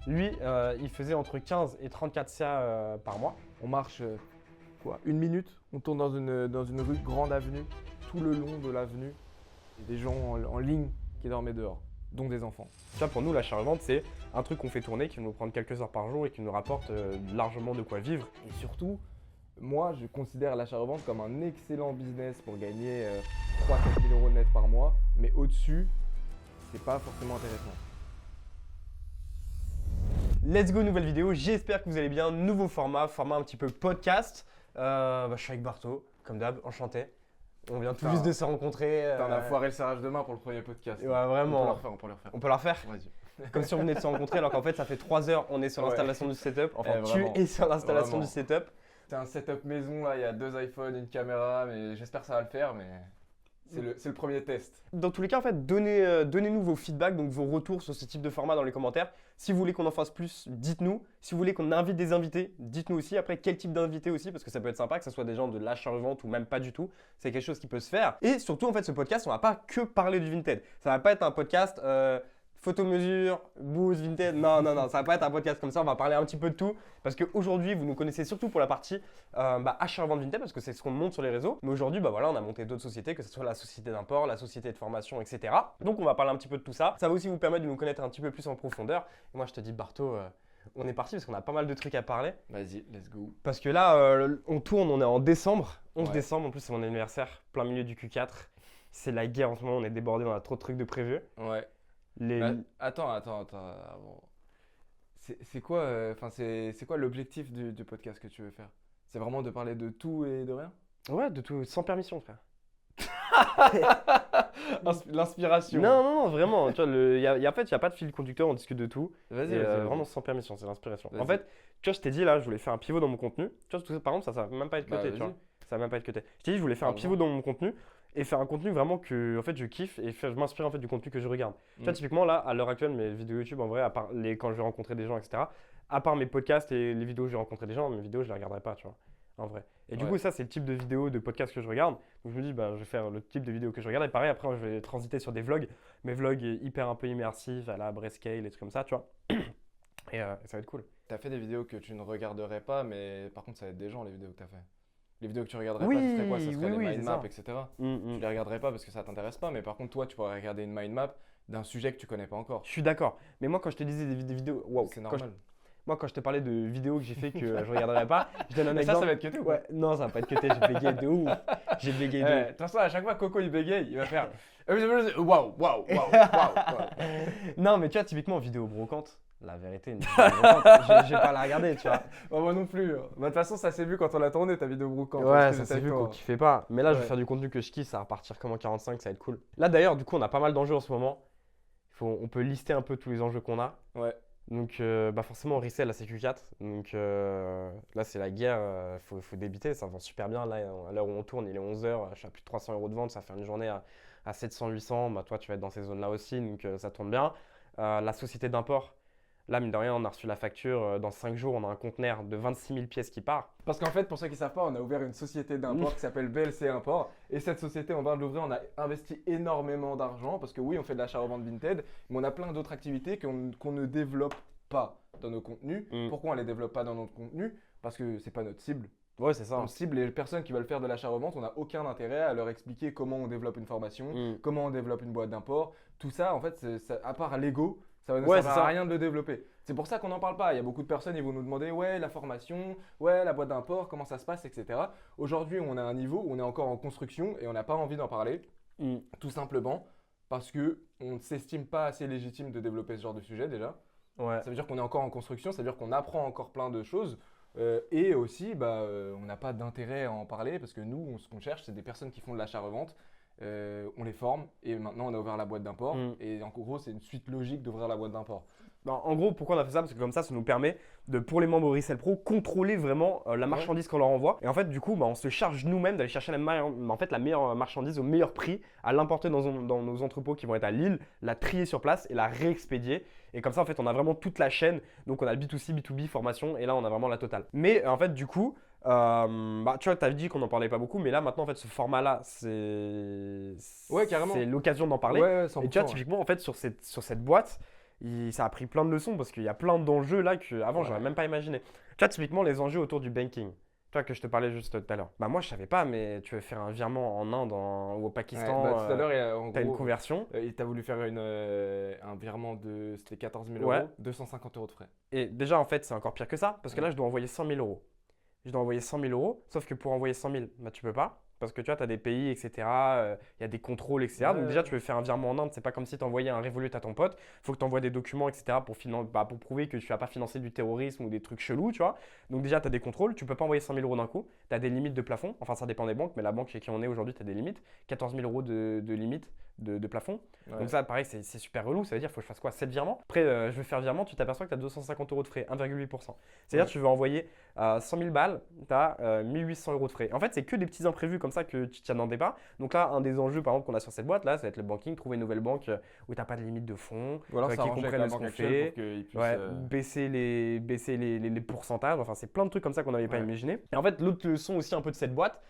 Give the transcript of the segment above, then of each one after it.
Lui, il faisait entre 15 et 34 CA par mois. On marche une minute, on tourne dans une rue, grande avenue, tout le long de l'avenue, il y a des gens en ligne qui dormaient dehors, dont des enfants. Tu vois, pour nous, l'achat-revente, c'est un truc qu'on fait tourner qui va nous prendre quelques heures par jour et qui nous rapporte largement de quoi vivre. Et surtout, moi, je considère l'achat-revente comme un excellent business pour gagner 3-4 000 € net par mois, mais au-dessus, c'est pas forcément intéressant. Let's go, nouvelle vidéo. J'espère que vous allez bien. Nouveau format un petit peu podcast. Je suis avec Barto, comme d'hab, enchanté. On vient tout juste de se rencontrer. T'en as foiré le serrage de main pour le premier podcast. Ouais, vraiment. On peut le refaire. On peut la refaire. Vas-y. Comme si on venait de se rencontrer, alors qu'en fait, ça fait 3 heures, on est sur l'installation du setup. Enfin, tu vraiment. es sur l'installation Vraiment. du setup. C'est un setup maison, là, il y a 2 iPhones, une caméra, mais j'espère que ça va le faire, mais c'est le premier test. Dans tous les cas, en fait, donnez-nous vos feedbacks, donc vos retours sur ce type de format dans les commentaires. Si vous voulez qu'on en fasse plus, dites-nous. Si vous voulez qu'on invite des invités, dites-nous aussi. Après, quel type d'invité aussi, parce que ça peut être sympa, que ce soit des gens de l'achat-revente ou même pas du tout. C'est quelque chose qui peut se faire. Et surtout, en fait, ce podcast, on va pas que parler du Vinted. Ça va pas être un podcast photo-mesure, boost, Vinted. Non, ça va pas être un podcast comme ça. On va parler un petit peu de tout. Parce qu'aujourd'hui, vous nous connaissez surtout pour la partie achat-revente Vinted, parce que c'est ce qu'on monte sur les réseaux. Mais aujourd'hui, voilà, on a monté d'autres sociétés, que ce soit la société d'import, la société de formation, etc. Donc, on va parler un petit peu de tout ça. Ça va aussi vous permettre de nous connaître un petit peu plus en profondeur. Et moi, je te dis, Barto, on est parti parce qu'on a pas mal de trucs à parler. Vas-y, let's go. Parce que là, on tourne, on est en décembre, 11 Ouais. décembre. En plus, c'est mon anniversaire, plein milieu du Q4. C'est la guerre en ce moment, on est débordé, on a trop de trucs de prévus. Ouais. Les... Attends. Avant. C'est quoi, c'est quoi l'objectif du podcast que tu veux faire? C'est vraiment de parler de tout et de rien? Ouais, de tout, sans permission, frère. L'inspiration. Non, vraiment. Tu vois, en fait, il n'y a pas de fil conducteur, on discute de tout. Vas-y, Et, vas-y. vraiment sans permission, c'est l'inspiration. En Vas-y. fait, tu vois, je t'ai dit là, je voulais faire un pivot dans mon contenu. Tu vois, tout ça, par exemple, ça va même pas être cuté, tu vois. Vas-y. Ça va même pas être cuté. Je t'ai dit, je voulais faire un pivot dans mon contenu et faire un contenu vraiment que en fait, je kiffe et je m'inspire en fait du contenu que je regarde. Tu vois, typiquement là, à l'heure actuelle, mes vidéos YouTube, en vrai, à part quand je vais rencontrer des gens, etc., à part mes podcasts et les vidéos où je vais rencontrer des gens, mes vidéos, je les regarderai pas, tu vois, en vrai. Et du Ouais. coup, ça, c'est le type de vidéo, de podcast que je regarde. Donc je me dis, je vais faire le type de vidéo que je regarde. Et pareil, après, je vais transiter sur des vlogs. Mes vlogs hyper un peu immersifs, à la Breascale, et trucs comme ça, tu vois. Et ça va être cool. T'as fait des vidéos que tu ne regarderais pas, mais par contre, ça va être des gens, les vidéos que t'as fait. Les vidéos que tu regarderais Oui, pas, ce serait quoi? Ça serait oui, des c'est mind ça. maps, etc. Tu les regarderais pas parce que ça t'intéresse pas, mais par contre, toi, tu pourrais regarder une mind map d'un sujet que tu connais pas encore. Je suis d'accord. Mais moi, quand je te disais des vidéos. Waouh, C'est quand normal. Moi, quand je te parlais de vidéos que j'ai fait que je regarderais pas, je donne un Mais ça exemple. va être cuté ou pas? Ouais, non, ça va pas être cuté. J'ai bégayé de ouf. J'ai bégayé de De ouf. toute façon, à chaque fois que Coco il bégaye, il va faire waouh. Non, mais tu vois, typiquement, vidéo brocante, la vérité, une vidéo brocante, je vais pas la regarder, tu vois. Moi non plus. De toute façon, ça s'est vu quand on l'a tourné ta vidéo brocante. Ouais, Parce que ça j'étais s'est vu avec qu'on toi. kiffait pas. Mais là, je vais Ouais. faire du contenu que je kiffe, ça va repartir comme en 45, ça va être cool. Là, d'ailleurs, du coup, on a pas mal d'enjeux en ce moment. On peut lister un peu tous les enjeux qu'on a. Ouais. Donc, forcément, on resell la CQ4. Donc, là, c'est la guerre. Faut débiter. Ça vend super bien. Là, à l'heure où on tourne, il est 11h. Je suis à plus de 300 € de vente. Ça fait une journée à 700-800. Toi, tu vas être dans ces zones-là aussi. Donc, ça tourne bien. La société d'import. Là, mine de rien, on a reçu la facture. Dans 5 jours, on a un conteneur de 26 000 pièces qui part. Parce qu'en fait, pour ceux qui ne savent pas, on a ouvert une société d'import qui s'appelle BLC Import. Et cette société, on vient de l'ouvrir, on a investi énormément d'argent. Parce que oui, on fait de l'achat-revente Vinted, mais on a plein d'autres activités qu'on ne développe pas dans nos contenus. Pourquoi on ne les développe pas dans notre contenu? Parce que c'est pas notre cible. Ouais, c'est ça. On cible les personnes qui veulent faire de l'achat-revente, on n'a aucun intérêt à leur expliquer comment on développe une formation, comment on développe une boîte d'import. Tout ça, en fait, à part l'ego, ça ne Ouais, sert c'est à ça. rien de le développer. C'est pour ça qu'on n'en parle pas. Il y a beaucoup de personnes, ils vont nous demander ouais, la formation, ouais, la boîte d'import, comment ça se passe, etc. Aujourd'hui, on a un niveau où on est encore en construction et on n'a pas envie d'en parler, tout simplement parce qu'on ne s'estime pas assez légitime de développer ce genre de sujet déjà. Ouais. Ça veut dire qu'on est encore en construction, ça veut dire qu'on apprend encore plein de choses. Et aussi, on n'a pas d'intérêt à en parler parce que nous, ce qu'on cherche, c'est des personnes qui font de l'achat-revente. On les forme et maintenant on a ouvert la boîte d'import. Et en gros, c'est une suite logique d'ouvrir la boîte d'import. En gros, pourquoi on a fait ça? Parce que comme ça nous permet de, pour les membres Resell Pro, contrôler vraiment la marchandise qu'on leur envoie. Et en fait, du coup, on se charge nous-mêmes d'aller chercher la meilleure marchandise au meilleur prix, à l'importer dans nos entrepôts qui vont être à Lille, la trier sur place et la réexpédier. Et comme ça, en fait, on a vraiment toute la chaîne. Donc, on a le B2C, B2B, formation, et là, on a vraiment la totale. Mais en fait, du coup, tu vois, tu as dit qu'on n'en parlait pas beaucoup, mais là, maintenant, en fait, ce format-là, Ouais, carrément. c'est l'occasion d'en parler. Ouais, 100%, Et tu vois, ouais. typiquement, en fait, sur cette boîte, ça a pris plein de leçons parce qu'il y a plein d'enjeux là qu'avant, j'aurais même pas imaginé. Tu vois, typiquement, les enjeux autour du banking. Tu vois, que je te parlais juste tout à l'heure. Bah, moi, je savais pas, mais tu veux faire un virement en Inde ou au Ouais, Pakistan, bah, tout à l'heure, en tu as une gros, conversion. il t'a voulu faire un virement de, c'était 14 000 Ouais. euros, 250 euros de frais. Et déjà, en fait, c'est encore pire que ça parce que Ouais. là, je dois envoyer 100 000 euros. Je dois envoyer 100 000 euros, sauf que pour envoyer 100 000, bah, tu peux pas. Parce que tu vois, tu as des pays, etc. Il y a des contrôles, etc. Donc, déjà, Ouais. tu veux faire un virement en Inde, c'est pas comme si tu envoyais un Revolut à ton pote. Il faut que tu envoies des documents, etc. Pour prouver que tu n'as pas financé du terrorisme ou des trucs chelous, tu vois. Donc, déjà, tu as des contrôles. Tu peux pas envoyer 100 000 euros d'un coup. Tu as des limites de plafond. Enfin, ça dépend des banques, mais la banque chez qui on est aujourd'hui, tu as des limites. 14 000 euros de limite de plafond. Ouais. Donc, ça, pareil, c'est super relou. Ça veut dire qu'il faut que je fasse quoi 7 virements. Après, je veux faire virement, tu t'aperçois que tu as 250 euros de frais, 1,8%. C'est-à-dire Ouais. que tu veux envoyer 100 000 balles, tu as 1800 euros de frais. En fait, c'est que des petits imprévus comme ça que tu t'y attendais pas. Donc là, un des enjeux, par exemple, qu'on a sur cette boîte, là, ça va être le banking, trouver une nouvelle banque où tu n'as pas de limite de fonds, Ou alors qui s'arranger avec comprennent la ce banque qu'on actuelle fait. pour qu'ils puissent. Ouais, baisser les pourcentages. Enfin, c'est plein de trucs comme ça qu'on n'avait pas Ouais. imaginé. Et en fait, l'autre leçon aussi un peu de cette boîte,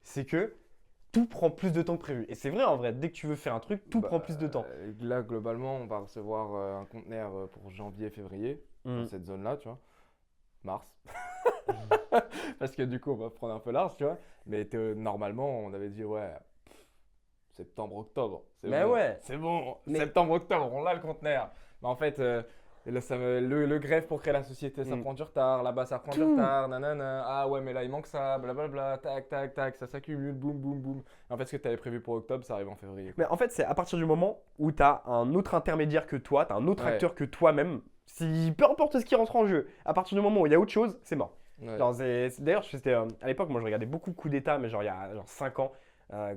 c'est que tout prend plus de temps que prévu. Et c'est vrai en vrai, dès que tu veux faire un truc, tout Bah, prend plus de temps. Là, globalement, on va recevoir un conteneur pour janvier-février, dans cette zone-là, tu vois. Mars. Parce que du coup, on va prendre un peu large, tu vois. Mais normalement, on avait dit, ouais, septembre-octobre. Mais bon. ouais. C'est bon. Mais- Septembre-octobre, on a le conteneur. Mais en fait, là, le greffe pour créer la société, ça Mm. prend du retard. Là-bas, ça prend du Tout. retard. Nanana. Ah ouais, mais là, il manque ça. Blablabla. Tac, tac, tac. Ça s'accumule. Boum, boum, boum. En fait, ce que tu avais prévu pour octobre, ça arrive en février. Mais en fait, c'est à partir du moment où tu as un autre intermédiaire que toi, tu as un autre Ouais. acteur que toi-même, si, peu importe ce qui rentre en jeu, à partir du moment où il y a autre chose, c'est mort. Ouais. Genre, d'ailleurs, à l'époque, moi je regardais beaucoup Coup d'État, mais genre il y a 5 ans,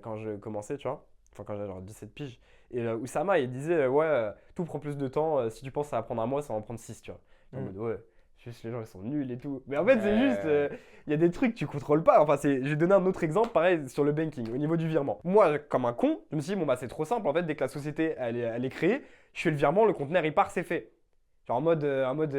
quand je commençais, tu vois. Enfin, quand j'avais genre 17 piges. Et Oussama, il disait, ouais, tout prend plus de temps. Si tu penses que ça va prendre un mois, ça va en prendre 6, tu vois. En mode, ouais, juste les gens, ils sont nuls et tout. Mais en fait, c'est Ouais. juste, il y a des trucs que tu contrôles pas. Enfin, je vais donner un autre exemple, pareil, sur le banking, au niveau du virement. Moi, comme un con, je me suis dit, bon, bah, c'est trop simple. En fait, dès que la société, elle est créée, je fais le virement, le conteneur, il part, c'est fait. Genre en mode,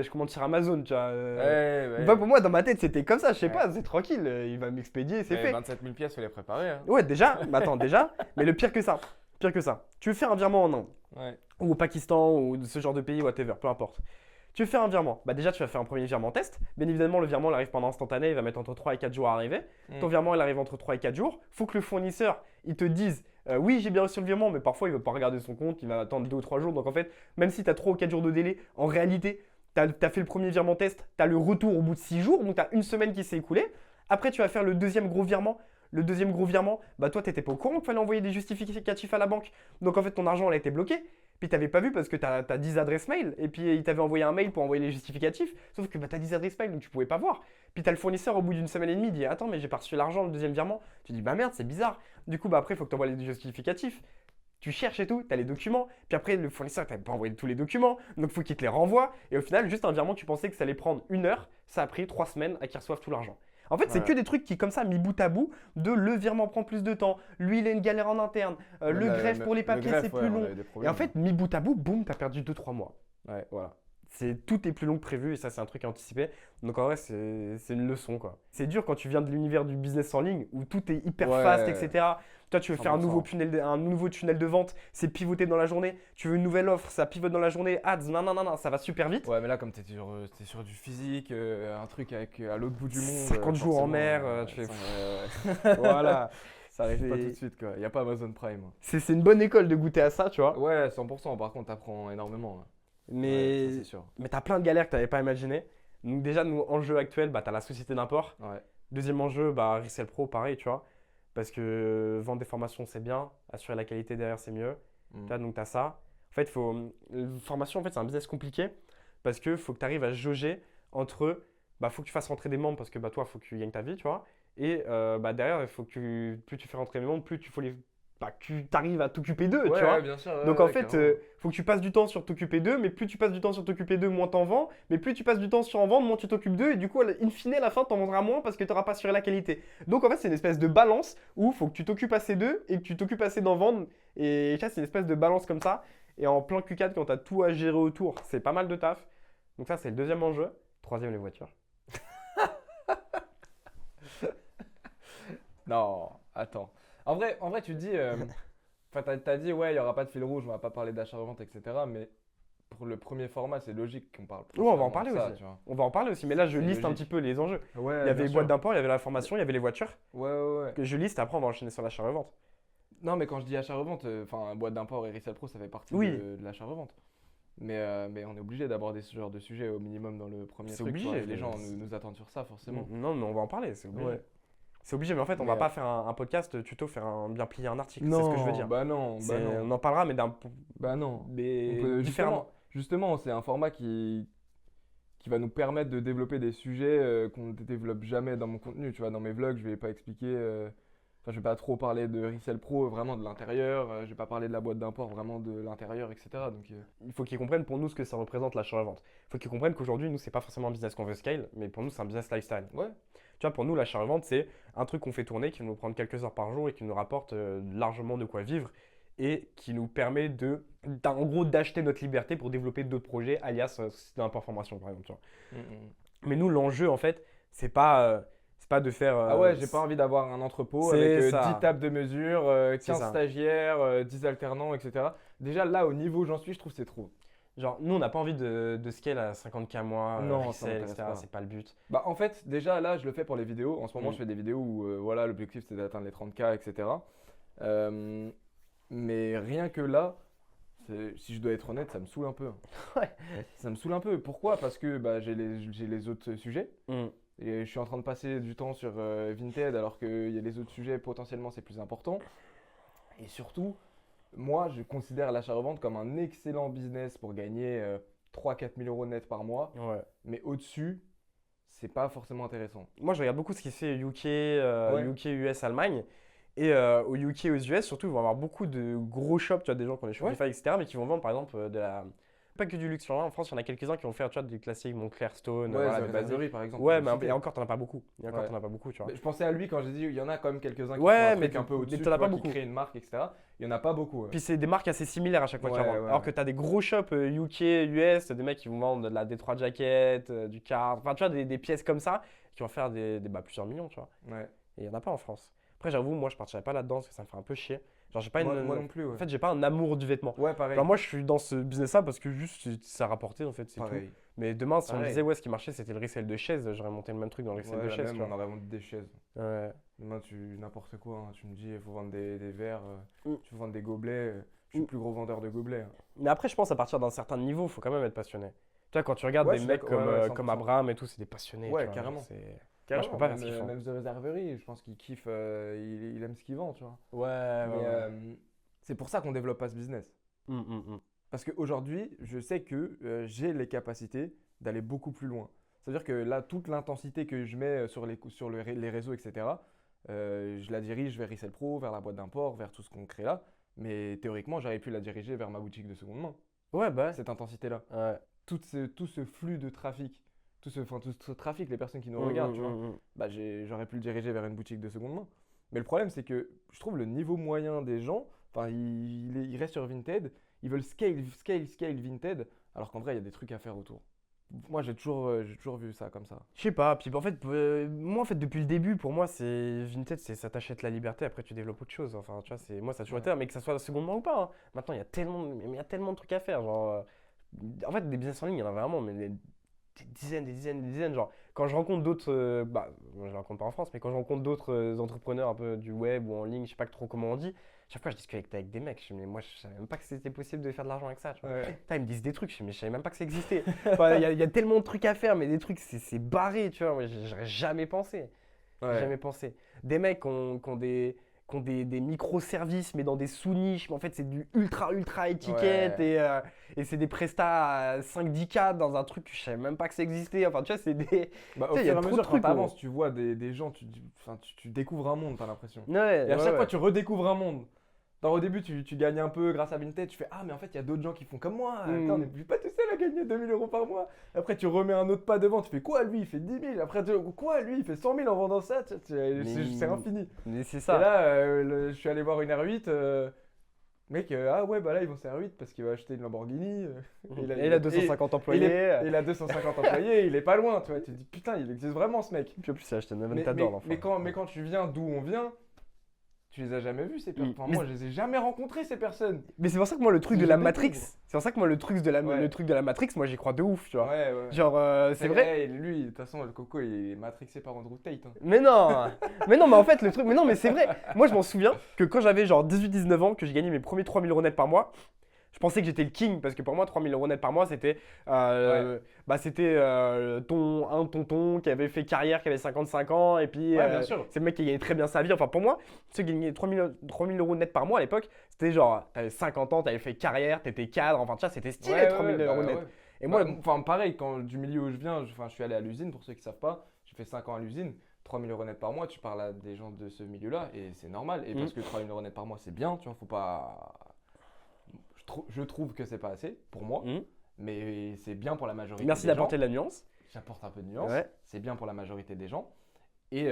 je commande sur Amazon, tu vois. Ouais. Bah, pour moi, dans ma tête, c'était comme ça, je sais Ouais. pas, c'est tranquille, il va m'expédier, c'est Mais fait. 27 000 pièces, faut les préparer. Hein. Ouais, déjà, mais attends, déjà, mais le pire que ça, tu veux faire un virement en Inde, Ouais. ou au Pakistan, ou ce genre de pays, whatever, peu importe. Tu veux faire un virement, bah déjà, tu vas faire un premier virement test. Bien évidemment, le virement, il arrive pendant instantané, il va mettre entre 3 et 4 jours à arriver. Ton virement, il arrive entre 3 et 4 jours. Faut que le fournisseur, il te dise, oui, j'ai bien reçu le virement, mais parfois, il ne veut pas regarder son compte, il va attendre 2 ou 3 jours. Donc en fait, même si tu as 3 ou 4 jours de délai, en réalité, tu as fait le premier virement test, tu as le retour au bout de 6 jours, donc tu as une semaine qui s'est écoulée. Après, tu vas faire le deuxième gros virement. Le deuxième gros virement, bah toi, tu n'étais pas au courant qu'il fallait envoyer des justificatifs à la banque. Donc en fait, ton argent, il a été bloqué. Puis tu n'avais pas vu parce que tu as 10 adresses mail. Et puis il t'avait envoyé un mail pour envoyer les justificatifs. Sauf que bah, tu as 10 adresses mail, donc tu pouvais pas voir. Puis tu as le fournisseur au bout d'une semaine et demie, il dit, attends, mais j'ai pas reçu l'argent, le deuxième virement. Tu dis, bah merde, c'est bizarre. Du coup, bah après, il faut que tu envoies les justificatifs. Tu cherches et tout, tu as les documents. Puis après, le fournisseur, tu n'avais pas envoyé tous les documents. Donc il faut qu'il te les renvoie. Et au final, juste un virement, tu pensais que ça allait prendre 1 heure. Ça a pris 3 semaines à qu'ils reçoivent tout l'argent. En fait, c'est Ouais. que des trucs qui, comme ça, mis bout à bout, de le virement prend plus de temps, lui, il a une galère en interne, le greffe pour les papiers, c'est plus long. Et en fait, mis bout à bout, boum, t'as perdu 2-3 mois. Ouais. Voilà. Tout est plus long que prévu et ça, c'est un truc à anticiper. Donc en vrai, c'est une leçon, quoi. C'est dur quand tu viens de l'univers du business en ligne où tout est hyper Ouais. fast, etc. Toi, tu veux faire un 100%. nouveau tunnel de vente, c'est pivoter dans la journée. Tu veux une nouvelle offre, ça pivote dans la journée. Ads, non, ça va super vite. Ouais, mais là, comme t'es sur du physique, un truc avec à l'autre bout du monde. 50 jours en forcément, mer, tu fais. ouais. Voilà. Ça arrive pas C'est- tout de suite, quoi. Y a pas Amazon Prime. C'est une bonne école de goûter à ça, tu vois. Ouais, 100%. Par contre, t'apprends énormément. Ouais, Mais, ça, c'est sûr. mais t'as plein de galères que t'avais pas imaginées. Donc déjà, nous, enjeu actuel, bah, t'as la société d'import. Ouais. Deuxième enjeu, bah, Resell Pro, pareil, tu vois. Parce que vendre des formations, c'est bien. Assurer la qualité derrière, c'est mieux. Mm. Tu vois, donc t'as ça. En fait, formation, en fait, c'est un business compliqué. Parce que faut que tu arrives à jauger entre, bah, faut que tu fasses rentrer des membres parce que bah, toi, faut que tu gagnes ta vie, tu vois. Et bah, derrière, il faut que plus tu fais rentrer des membres, plus tu arrives à t'occuper d'eux, tu vois. Ouais, bien sûr. Donc ouais, en fait, carrément. faut que tu passes du temps sur t'occuper d'eux, mais plus tu passes du temps sur t'occuper d'eux, moins t'en vends. Mais plus tu passes du temps sur en vendre, moins tu t'occupes d'eux. Et du coup, in fine, à la fin, t'en vendras moins parce que tu n'auras pas assuré la qualité. Donc en fait, c'est une espèce de balance où faut que tu t'occupes assez d'eux et que tu t'occupes assez d'en vendre. Et ça, c'est une espèce de balance comme ça. Et en plein Q4, quand tu as tout à gérer autour, c'est pas mal de taf. Donc ça, c'est le deuxième enjeu. Troisième, les voitures. Non, attends. En vrai, tu te dis. Enfin, t'as dit, ouais, il n'y aura pas de fil rouge, on va pas parler d'achat-revente, etc. Mais pour le premier format, c'est logique qu'on parle. Ouais, on va en principalement parler de ça, aussi. tu vois. On va en parler aussi, mais là je C'est liste un logique. petit peu les enjeux. Ouais, Il y avait bien les sûr. boîtes d'import, il y avait la formation, il y avait les voitures, Ouais. que je liste et après on va enchaîner sur l'achat-revente. Non, mais quand je dis achat-revente, enfin, boîte d'import et Resell Pro, ça fait partie Oui. de l'achat-revente. Mais on est obligé d'aborder ce genre de sujet au minimum dans le premier C'est truc. tu vois, obligé, et les gens c'est- nous attendent sur ça, forcément. Non, mais on va en parler, c'est obligé. Ouais. C'est obligé, mais en fait on Mais, va pas faire un podcast tuto, bien plier un article, c'est ce que je veux dire. Bah non, bah non. On en parlera, mais Bah non. mais On peut- différemment. justement, c'est un format qui va nous permettre de développer des sujets qu'on ne développe jamais dans mon contenu. Tu vois, dans mes vlogs, je vais pas expliquer. Enfin, je vais pas trop parler de Resell Pro, vraiment de l'intérieur. Je vais pas parler de la boîte d'import, vraiment de l'intérieur, etc. Donc, Il faut qu'ils comprennent pour nous ce que ça représente l'achat-revente. Il faut qu'ils comprennent qu'aujourd'hui, nous, c'est pas forcément un business qu'on veut scale, mais pour nous, c'est un business lifestyle. ouais. Tu vois, pour nous, l'achat-revente, c'est un truc qu'on fait tourner, qui va nous prendre quelques heures par jour et qui nous rapporte largement de quoi vivre et qui nous permet en gros, d'acheter notre liberté pour développer d'autres projets, alias société d'import formation, par exemple. Tu vois. Mais nous, l'enjeu, en fait, c'est pas de faire. Ah ouais, j'ai pas envie d'avoir un entrepôt c'est avec ça. 10 tables de mesure, C'est 15 ça. stagiaires, 10 alternants, etc. Déjà là, au niveau où j'en suis, je trouve que c'est trop. Genre, nous, on n'a pas envie de scale à 50K mois, Non, ça resell, m'intéresse etc. pas. C'est pas le but. Bah en fait, déjà là, je le fais pour les vidéos. En ce moment, Mm. je fais des vidéos où voilà, l'objectif c'est d'atteindre les 30K, etc. Euh, mais rien que là, si je dois être honnête, ça me saoule un peu. Ouais. Ça me saoule un peu. Pourquoi? Parce que bah, j'ai les autres sujets. Mm. Et je suis en train de passer du temps sur Vinted alors qu'il y a les autres sujets, potentiellement c'est plus important. Et surtout, moi je considère l'achat-revente comme un excellent business pour gagner 3-4 000 euros net par mois. Ouais. Mais au-dessus, c'est pas forcément intéressant. Moi, je regarde beaucoup ce qui se fait UK, Ouais. UK, US, Allemagne. Et au UK et aux US, surtout, ils vont avoir beaucoup de gros shops, tu vois, des gens qui ont des Shopify, etc., mais qui vont vendre par exemple pas que du luxe. Genre, en France, il y en a quelques-uns qui vont faire, tu vois, du classique Moncler, Stone, Ouais, voilà, The des basiques. Reservery, par exemple. Ouais, on peut mais le citer. et encore, t'en as pas beaucoup. Et encore, Ouais. t'en as pas beaucoup, tu vois. Mais je pensais à lui quand j'ai dit il y en a quand même quelques-uns qui Ouais, font un mais truc un peu mais au-dessus, t'en as tu pas vois, beaucoup. qui créent une marque, etc. Il y en a pas beaucoup. Ouais. Puis c'est des marques assez similaires à chaque fois qu'ils Ouais, revendent. ouais. Alors que tu as des gros shops UK, US, des mecs qui vont vendre de la Détroit Jacket, du Card, enfin tu vois, des pièces comme ça qui vont faire plusieurs millions, tu vois. Ouais. Et il n'y en a pas en France. Après, j'avoue, moi je partirais pas là-dedans parce que ça me fait un peu chier. Genre, j'ai pas Moi non plus. Ouais, En fait, j'ai pas un amour du vêtement. ouais pareil. Genre, moi je suis dans ce business-là parce que juste ça rapportait en fait, c'est tout. Pareil. Mais demain, si on me Pareil. disait ouais, ce qui marchait c'était le resell de chaises, j'aurais monté le même truc dans le resell Ouais, de la chaises, même, tu on vois. aurait vendu des chaises. Ouais. Demain, n'importe quoi. Hein. Tu me dis, il faut vendre des verres, Mm. tu veux vendre des gobelets. Je suis Mm. le plus gros vendeur de gobelets. Hein. Mais après, je pense à partir d'un certain niveau, il faut quand même être passionné. Tu vois, quand tu regardes Ouais, des je suis mecs d'accord, ouais, ouais, comme 100%. Abraham et tout, c'est des passionnés. Ouais, tu vois, carrément. Moi, je peux pas faire ce même, qu'ils font. même The Reservery, je pense qu'il kiffe, il aime ce qu'il vend, tu vois. Ouais, Mais c'est pour ça qu'on développe pas ce business. Parce qu'aujourd'hui, je sais que j'ai les capacités d'aller beaucoup plus loin. C'est-à-dire que là, toute l'intensité que je mets sur les réseaux, etc., je la dirige vers Resell Pro, vers la boîte d'import, vers tout ce qu'on crée là. Mais théoriquement, j'aurais pu la diriger vers ma boutique de seconde main, Ouais, bah cette intensité-là. ouais. Tout ce flux de trafic, tout ce trafic, les personnes qui nous regardent, tu vois, Mm. bah, j'aurais pu le diriger vers une boutique de seconde main. Mais le problème, c'est que je trouve le niveau moyen des gens, enfin, ils restent sur Vinted, ils veulent scale Vinted, alors qu'en vrai, il y a des trucs à faire autour. Moi, j'ai toujours vu ça comme ça. Je sais pas, puis en fait, moi en fait depuis le début, pour moi c'est Vinted, c'est ça t'achète la liberté, après tu développes autre chose. Enfin, tu vois, moi ça a toujours Ouais. été, mais que ça soit la seconde main ou pas. Hein. Maintenant, il y a tellement de trucs à faire. Genre, en fait, des business en ligne, il y en a vraiment, mais des dizaines. Genre, quand je rencontre d'autres, moi, je les rencontre pas en France, mais quand je rencontre d'autres entrepreneurs un peu du web ou en ligne, je sais pas trop comment on dit, chaque fois je discute avec des mecs, je me dis, mais moi je savais même pas que c'était possible de faire de l'argent avec ça. Tu vois. Ouais. Putain, ils me disent des trucs, mais je savais même pas que ça existait. Enfin, il y a tellement de trucs à faire, mais des trucs, c'est barré, tu vois. Moi, j'aurais jamais pensé. Ouais. Jamais pensé. Des mecs qui ont des microservices, mais dans des sous-niches. Mais en fait, c'est du ultra étiquette. Ouais. Et c'est des prestats à 5-10K dans un truc que je savais même pas que ça existait. Enfin, tu vois, c'est des. Bah, au Tu sais, fur y a et à trop de mesure, quand trucs, tu avances, tu vois des gens, tu découvres un monde, t'as l'impression. Ouais, Et à chaque ouais. fois, tu redécouvres un monde. Genre, au début, tu gagnes un peu grâce à Vinted, tu fais ah, mais en fait, il y a d'autres gens qui font comme moi. Mm. Attends, on n'est pas tout seul à gagner 2000 euros par mois. Après, tu remets un autre pas devant, tu fais quoi lui, il fait 10 000. Après, quoi lui, il fait 100 000 en vendant ça. C'est infini. Mais c'est Et ça. là, je suis allé voir une R8. Mec, ah ouais, bah là, ils vont sur R8 parce qu'il va acheter une Lamborghini. Et il a 250 employés. Et il a 250 employés, il est pas loin, tu vois. Tu te dis putain, il existe vraiment ce mec. Puis en plus, il a acheté une Mais, Aventador, l'enfant. mais quand tu viens d'où on vient, Tu les as jamais vus ces personnes? Enfin, Mais moi, je les ai jamais rencontrés ces personnes. Mais c'est pour ça que moi le truc C'est de la je Matrix, découvre. c'est pour ça que moi le truc de la, Ouais. le truc de la Matrix, moi j'y crois de ouf, tu vois. Ouais, ouais. Genre c'est vrai. Lui, de toute façon, le coco, il est matrixé par Andrew Tate. Hein. Mais non, mais en fait le truc, mais non mais c'est vrai. Moi je m'en souviens que quand j'avais genre 18-19 ans, que j'ai gagné mes premiers 3000 € net par mois, je pensais que j'étais le king parce que pour moi 3000 € net par mois c'était un tonton qui avait fait carrière, qui avait 55 ans et puis Ouais, bien sûr. c'est le mec qui gagnait très bien sa vie. Enfin pour moi, ceux qui gagnaient 3000 € net par mois à l'époque, c'était genre t'avais 50 ans, t'avais fait carrière, t'étais cadre, enfin tu vois, c'était stylé 3000 € net. Ouais. Et moi, Enfin, pareil, quand du milieu où je viens, je suis allé à l'usine, pour ceux qui ne savent pas, j'ai fait 5 ans à l'usine, 3000 € net par mois, tu parles à des gens de ce milieu-là, et c'est normal. Et parce que 3000 € net par mois, c'est bien, tu vois, faut pas. Je trouve que c'est pas assez, pour moi, mais c'est bien pour la majorité merci des gens. d'apporter de la nuance. J'apporte un peu de nuance, Ouais. c'est bien pour la majorité des gens. Et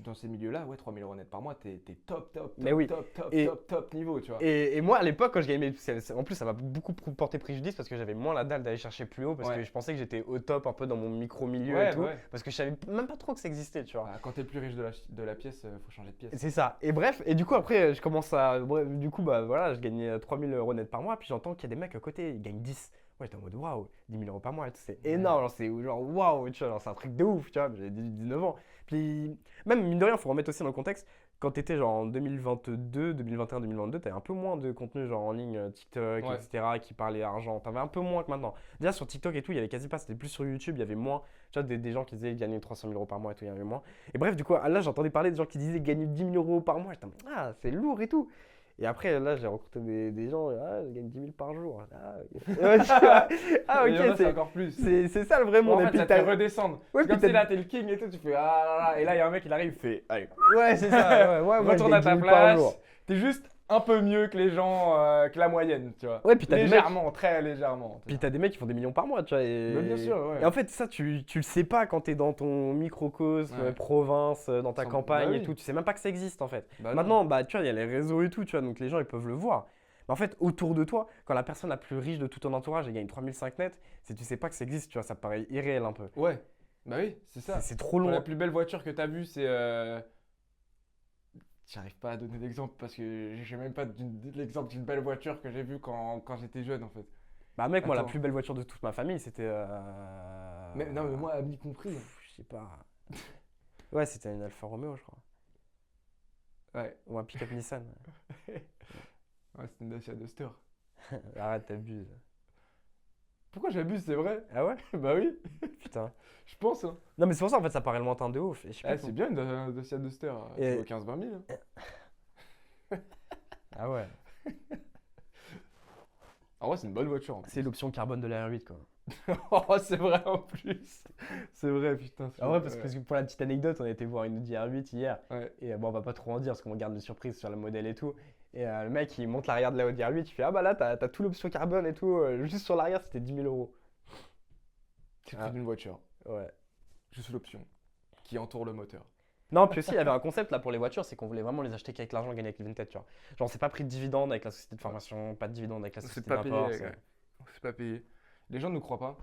dans ces milieux-là, ouais, 3000 € net par mois, t'es top Mais oui. top niveau, tu vois. Et moi à l'époque quand je gagnais en plus ça m'a beaucoup porté préjudice parce que j'avais moins la dalle d'aller chercher plus haut parce que je pensais que j'étais au top un peu dans mon micro milieu et tout parce que je savais même pas trop que ça existait, tu vois. Bah, quand t'es le plus riche de la pièce, faut changer de pièce. C'est ça. Et bref, et du coup après je commence à du coup bah voilà, je gagnais 3000 € net par mois puis j'entends qu'il y a des mecs à côté, ils gagnent 10. Moi j'étais en mode waouh, 10 000 € par mois et tout, c'est énorme, genre, c'est genre waouh, tu vois, genre, c'est un truc de ouf, tu vois, j'avais 19 ans. Puis même mine de rien, faut remettre aussi dans le contexte, quand t'étais genre en 2022, 2021, 2022, t'avais un peu moins de contenu genre en ligne, TikTok, etc. qui parlait argent, t'avais un peu moins que maintenant. Déjà sur TikTok et tout, il y avait quasi pas, c'était plus sur YouTube, il y avait moins, tu vois, des gens qui disaient gagner 300 000 € par mois et tout, il y avait moins. Et bref, du coup, là j'entendais parler des gens qui disaient gagner 10 000 € par mois, j'étais en mode, ah c'est lourd et tout. Et après, là, j'ai rencontré des gens, je gagne 10 000 par jour. Ah, Et il y en a, ok, c'est encore plus. c'est ça le vrai monde. En Et fait, puis ça te fait redescendre. Ouais, C'est comme puis si là, t'es le king et tout, tu fais ah là là. Et là, il y a un mec, il arrive, il fait allez, Ouais, c'est ça. Ouais, moi, je retourne à gagne ta 10 000 par jour. place. T'es juste un peu mieux que les gens, que la moyenne, tu vois. Ouais, puis t'as des mecs, Légèrement, très légèrement. puis t'as des mecs qui font des millions par mois, tu vois. Mais bien sûr, ouais. Et en fait, ça, tu le sais pas quand t'es dans ton microcosme, Ouais. province, dans ta campagne Bah et oui. tout. Tu sais même pas que ça existe en fait. Bah non. Maintenant, bah, tu vois, il y a les réseaux et tout, tu vois, donc les gens ils peuvent le voir. Mais en fait, autour de toi, quand la personne la plus riche de tout ton entourage elle gagne 3005 net, c'est tu sais pas que ça existe, tu vois, ça paraît irréel un peu. Ouais. Bah oui, c'est ça. C'est trop La loin. plus belle voiture que t'as vue, c'est. J'arrive pas à donner d'exemple parce que j'ai même pas l'exemple d'une belle voiture que j'ai vue quand j'étais jeune en fait. Bah mec, moi la Attends. plus belle voiture de toute ma famille, c'était Mais, non, mais moi, ami compris. je sais pas. Ouais, c'était une Alfa Romeo, je crois. Ouais. Ou un pick-up Nissan. Ouais, c'était une Dacia Duster. Arrête, t'abuses. Pourquoi j'abuse, c'est vrai? Ah ouais? Bah oui, Putain. je pense. Hein. Non mais c'est pour ça en fait ça paraît lointain de ouf. Et je sais pas C'est bien une Dacia Duster. Et- Ça vaut 15-20 000. Hein. Ah ouais. En vrai, c'est une bonne voiture. En plus. C'est l'option carbone de la R8 quoi. Oh, c'est vrai en plus. C'est vrai, putain. Ah ouais, parce que pour la petite anecdote, on a été voir une Audi R8 hier. Ouais. Et bon, on va pas trop en dire parce qu'on garde de surprise sur le modèle et tout. Et le mec, il monte l'arrière de la Audi R8, il fait ah bah là, t'as tout l'option carbone et tout. Juste sur l'arrière, c'était 10 000 €. C'est le prix d'une voiture. Ouais. Juste l'option qui entoure le moteur. Non, puis aussi, il y avait un concept là pour les voitures, c'est qu'on voulait vraiment les acheter qu'avec l'argent gagné avec le Vinted, tu vois. Genre, c'est pas pris de dividende avec la société de formation, pas de dividende avec la C'est société pas payé. d'import. Ouais. C'est pas payé. Les gens ne nous croient pas.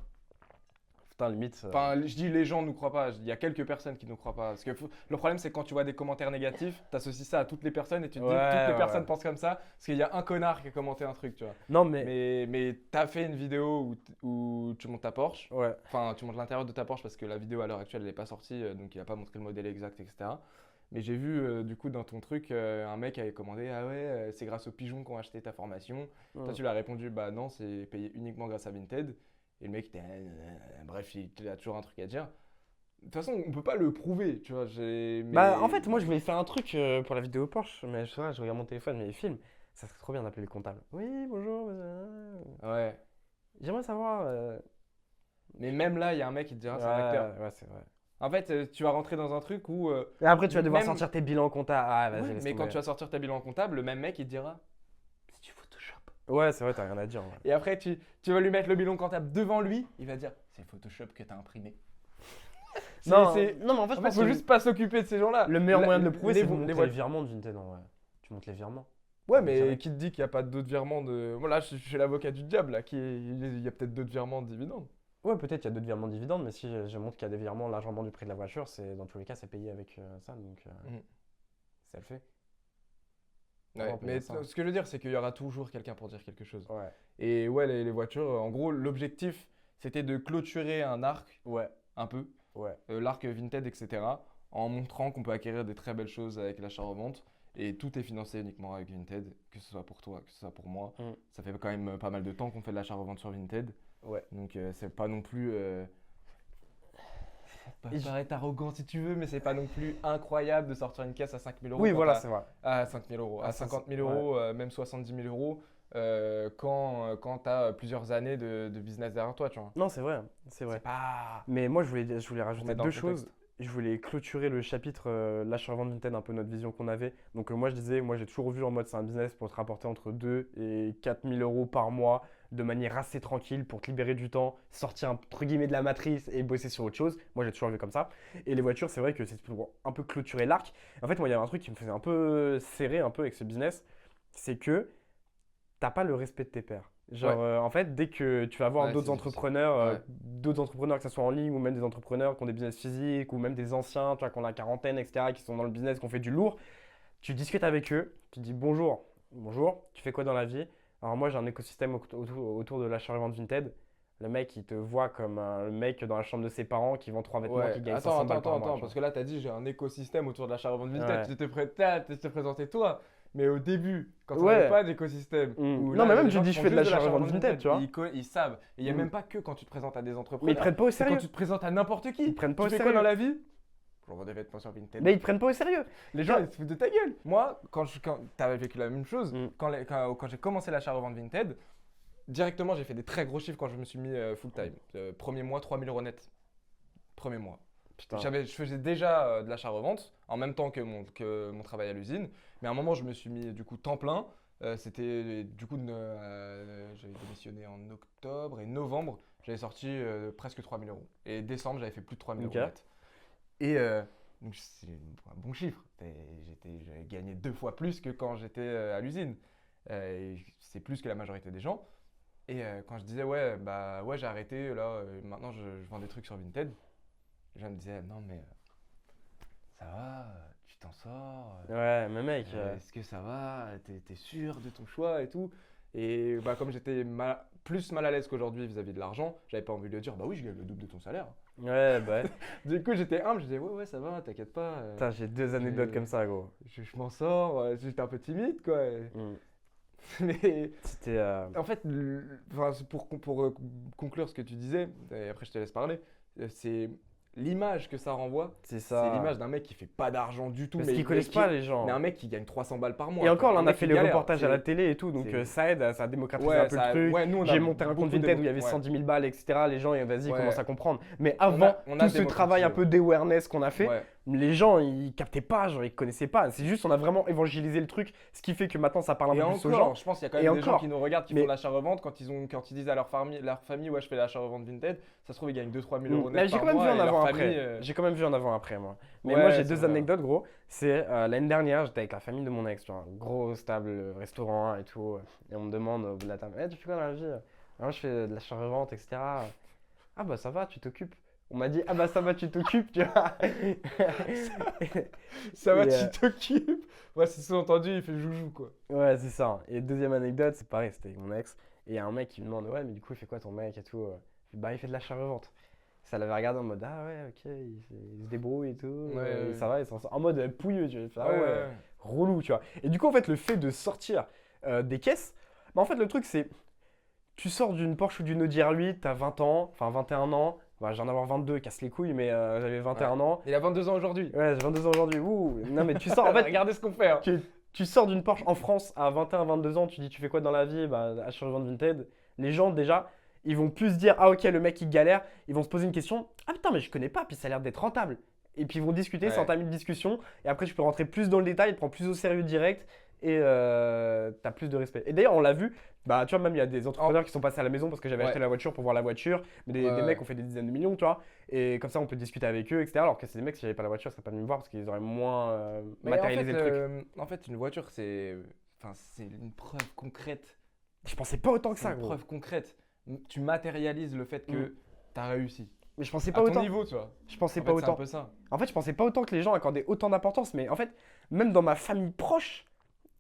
Putain, limite. Enfin, je dis les gens ne nous croient pas. Il y a quelques personnes qui ne nous croient pas. Parce que le problème, c'est que quand tu vois des commentaires négatifs, tu associes ça à toutes les personnes et tu te dis que toutes les personnes pensent comme ça. Parce qu'il y a un connard qui a commenté un truc, tu vois. Non, mais. Mais t'as fait une vidéo où tu montes ta Porsche. Ouais. Enfin, tu montes l'intérieur de ta Porsche parce que la vidéo à l'heure actuelle, elle n'est pas sortie. Donc, il n'a pas montré le modèle exact, etc. Mais j'ai vu, du coup, dans ton truc, un mec avait commandé ah ouais, c'est grâce aux pigeons qu'on a acheté ta formation. Toi, tu lui as répondu bah non, c'est payé uniquement grâce à Vinted. Et le mec, était, bref, il a toujours un truc à dire. De toute façon, on peut pas le prouver, tu vois. Bah, en fait, moi, je voulais faire un truc pour la vidéo Porsche, mais je regarde mon téléphone, mais les films, ça serait trop bien d'appeler le comptable. Oui, bonjour. Ouais. J'aimerais savoir. Mais même là, il y a un mec qui te dira c'est un acteur. Ouais, c'est vrai. En fait, tu vas rentrer dans un truc où. Et après, tu vas devoir même- sortir tes bilans comptables. Ah, vas-y, Ouais, laisse mais quand tomber. tu vas sortir ta bilan comptable, le même mec, il te dira c'est du Photoshop. Ouais, c'est vrai, t'as rien à dire. Ouais. Et après, tu vas lui mettre le bilan comptable devant lui, il va dire c'est Photoshop que t'as imprimé. Non, non, mais en fait, je En fait, pense faut que juste pas s'occuper de ces gens-là. le meilleur La- moyen de le prouver, c'est de vo- montrer voit- les virements de Vinted. Ouais. Tu montes les virements. Ouais, C'est vrai. mais qui te dit qu'il n'y a pas d'autres virements de. Voilà, je suis l'avocat du diable, là, il y a peut-être d'autres virements de dividendes. Ouais, peut-être il y a d'autres virements de dividendes, mais si je montre qu'il y a des virements largement du prix de la voiture, c'est dans tous les cas, c'est payé avec ça. Donc, ça le fait. Vraiment, Ouais, on peut mais dire ça. ce que je veux dire, c'est qu'il y aura toujours quelqu'un pour dire quelque chose. Ouais. Et ouais, les voitures, en gros, l'objectif, c'était de clôturer un arc, Ouais. un peu, Ouais. l'arc Vinted, etc., en montrant qu'on peut acquérir des très belles choses avec l'achat-revente. Et tout est financé uniquement avec Vinted, que ce soit pour toi, que ce soit pour moi. Mm. Ça fait quand même pas mal de temps qu'on fait de l'achat-revente sur Vinted. Ouais. Donc c'est pas non plus. Ça peut Et je- paraître arrogant si tu veux, mais c'est pas non plus incroyable de sortir une caisse à 5 000 euros. Oui, quand voilà, t'as- c'est vrai. À 5 000 euros, Ah, à ça, 50 000 c'est- euros, même 70 000 euros, quand tu as plusieurs années de business derrière toi, tu vois. Non, c'est vrai. C'est vrai. C'est pas. Mais moi, je voulais rajouter mettre dans deux le contexte. choses. Je voulais clôturer le chapitre l'achat-revente Vinted, un peu notre vision qu'on avait. Donc, moi, je disais, moi, j'ai toujours vu en mode c'est un business pour te rapporter entre 2 et 4 000 euros par mois de manière assez tranquille pour te libérer du temps, sortir entre guillemets de la matrice et bosser sur autre chose. Moi, j'ai toujours vu comme ça. Et les voitures, c'est vrai que c'est pour un peu clôturer l'arc. En fait, moi, il y avait un truc qui me faisait un peu serrer un peu avec ce business, c'est que t'as pas le respect de tes pairs. Genre, Ouais. en fait, dès que tu vas voir Ouais, d'autres c'est difficile. entrepreneurs, Ouais. que ce soit en ligne ou même des entrepreneurs qui ont des business physiques ou même des anciens, tu vois, qui ont la quarantaine, etc., qui sont dans le business, qui ont fait du lourd, tu discutes avec eux, tu dis bonjour, bonjour, tu fais quoi dans la vie? Alors moi, j'ai un écosystème autour de l'achat-revente Vinted. Le mec, il te voit comme un mec dans la chambre de ses parents qui vend trois vêtements qui Ouais, gagne attends, 500 attends, balles par attends, mois. attends, Tu parce vois. que là, tu as dit j'ai un écosystème autour de l'achat-revente Vinted, Ouais. tu t'es présenté toi, mais au début, quand tu Ouais. n'avais pas d'écosystème, Mm. où Non, là, mais il y a même des tu gens dis qui je font fais de juste l'achat-revente Vinted, tu vois. ils savent. Et il n'y a Mm. même pas que quand tu te présentes à des Mais ils entrepreneurs, te prennent pas au c'est quand sérieux. tu te présentes à n'importe qui. Ils te prennent pas Tu au fais quoi sérieux. dans la vie? Je vends des vêtements sur Vinted. Mais ils te prennent pas au sérieux. Les gens, ils se foutent de ta gueule. Moi, quand tu avais vécu la même chose, Mm. quand j'ai commencé l'achat-revente Vinted, directement, j'ai fait des très gros chiffres quand je me suis mis full-time. Premier mois, 3 000 euros net. Premier mois. Putain. Je faisais déjà de l'achat-revente en même temps que mon travail à l'usine. Mais à un moment, je me suis mis du coup temps plein. C'était du coup, j'avais démissionné en octobre et novembre, j'avais sorti presque 3 000 euros. Et décembre, j'avais fait plus de 3 000 Ok. euros net. Et donc, c'est un bon chiffre. J'avais gagné 2 fois plus que quand j'étais à l'usine. Et c'est plus que la majorité des gens. Et quand je disais, ouais, bah ouais, j'ai arrêté, là, maintenant je vends des trucs sur Vinted, les gens me disaient, non, mais ça va, tu t'en sors, Ouais, mais mec. est-ce que ça va, t'es sûr de ton choix et tout. Et bah, comme j'étais plus mal à l'aise qu'aujourd'hui vis-à-vis de l'argent, j'avais pas envie de le dire, bah oui, je gagne le double de ton salaire. Ouais, bah ouais. Du coup, j'étais humble, je disais, ouais, ça va, t'inquiète pas. Putain, j'ai deux anecdotes comme ça, gros. Je m'en sors, j'étais un peu timide, quoi. Mm. Mais C'était. en fait, enfin, c'est pour conclure ce que tu disais, et après je te laisse parler, c'est l'image que ça renvoie. C'est C'est ça. l'image d'un mec qui fait pas d'argent du tout, Parce mais, qu'ils connaissent pas les gens. mais un mec qui gagne 300 balles par mois. Et encore, là, Un on a mec fait qui les galère. reportages à la C'est- télé et tout, donc c'est- ça aide, ça a démocratisé Ouais, un peu le truc. ouais, nous, on a J'ai monté un beaucoup compte Vinted où il y démo- avait ouais. 110 000 balles, etc. Les gens, vas-y, Ouais. commencent à comprendre. Mais avant on a tout ce travail un peu d'awareness qu'on a fait, Ouais. les gens, ils captaient pas, genre, ils connaissaient pas. C'est juste, on a vraiment évangélisé le truc, ce qui fait que maintenant, ça parle un Et peu plus aux gens. encore, je pense qu'il y a quand Et même des gens encore. qui nous regardent, qui Mais- font l'achat-revente, quand ils disent à leur famille, ouais, je fais l'achat-revente Vinted, ça se trouve, ils gagnent 2-3 000 euros net Mais j'ai par quand même mois, vu en et leur avant famille, après. J'ai quand même vu en avant après, moi. Mais Ouais, moi, j'ai c'est deux vrai. anecdotes, gros. C'est l'année dernière, j'étais avec la famille de mon ex, tu vois, un gros stable restaurant et tout. Et on me demande au bout de la table, tu fais quoi dans la vie? Alors, je fais de l'achat-revente, etc. Ah bah ça va, tu t'occupes. On m'a dit, ah bah ça va, tu t'occupes, tu vois. Ça va, Et, tu t'occupes. Ouais, c'est sous-entendu, il fait joujou, quoi. Ouais, c'est ça. Et deuxième anecdote, c'est pareil, c'était avec mon ex. Et il y a un mec qui me demande, ouais, mais du coup, il fait quoi ton mec et tout? Je dis, bah, il fait de l'achat-revente. Ça l'avait regardé en mode, ah ouais, ok, il se débrouille et tout. Ouais. Ça va, il s'en sort. En mode pouilleux, tu vois. Il fait, ah ouais, Ouais. relou, tu vois. Et du coup, en fait, le fait de sortir des caisses, bah, en fait, le truc, c'est, tu sors d'une Porsche ou d'une Audi R8, t'as 20 ans, enfin 21 ans. Bah, j'en ai avoir 22, casse les couilles, mais j'avais 21 ans. Il a 22 ans aujourd'hui. Ouais, j'ai 22 ans aujourd'hui. Ouh. Non, mais tu sors, en fait, Regardez ce qu'on fait. Hein. tu sors d'une Porsche en France à 21, 22 ans, tu dis tu fais quoi dans la vie? Bah, achat-revente Vinted. Les gens, déjà, ils vont plus se dire, ah ok, le mec il galère. Ils vont se poser une question, ah putain, mais je connais pas, puis ça a l'air d'être rentable. Et puis ils vont discuter, Ouais. ça entame une discussion. Et après, tu peux rentrer plus dans le détail, te prends plus au sérieux direct et t'as plus de respect. Et d'ailleurs, on l'a vu, bah, tu vois, même il y a des entrepreneurs qui sont passés à la maison parce que j'avais Ouais. acheté la voiture pour voir la voiture. Mais des Ouais. mecs ont fait des dizaines de millions, tu vois. Et comme ça, on peut discuter avec eux, etc. Alors que c'est des mecs, si j'avais pas la voiture, ils seraient pas venus me voir parce qu'ils auraient moins Mais matérialisé le truc. en fait, une voiture, c'est une preuve concrète. Je pensais pas autant que C'est ça, une gros. preuve concrète. Tu matérialises le fait que tu as réussi. Mais je pensais À pas ton autant. niveau, tu vois. Je pensais En pas fait, c'est un autant. peu ça. En fait, je pensais pas autant que les gens accordaient autant d'importance. Mais en fait, même dans ma famille proche,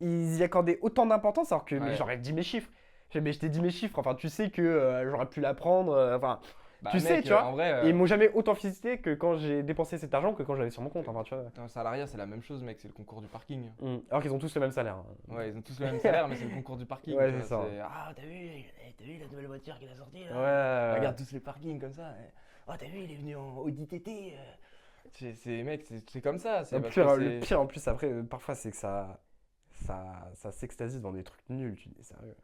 ils y accordaient autant d'importance alors que mais Ouais. j'aurais dit mes chiffres. Mais je t'ai dit mes chiffres. Enfin, tu sais que j'aurais pu l'apprendre. Enfin, Bah, tu sais, mec, tu vois. en vrai, Et ils m'ont jamais autant félicité que quand j'ai dépensé cet argent que quand j'avais sur mon compte. Enfin, tu vois. dans le salariat, c'est la même chose, mec, c'est le concours du parking. Alors qu'ils ont tous le même salaire. Ouais, ils ont tous le même salaire, mais c'est le concours du parking. Ouais, tu vois, c'est ça. Ah, t'as vu la nouvelle voiture qu'il a sortie là? Ouais. Regarde tous les parkings comme ça. Oh, t'as vu, il est venu en Audi TT. Mec, c'est comme ça. C'est Le parce pire, que le pire en plus après, parfois c'est que ça s'extasie dans des trucs nuls, tu dis sérieux.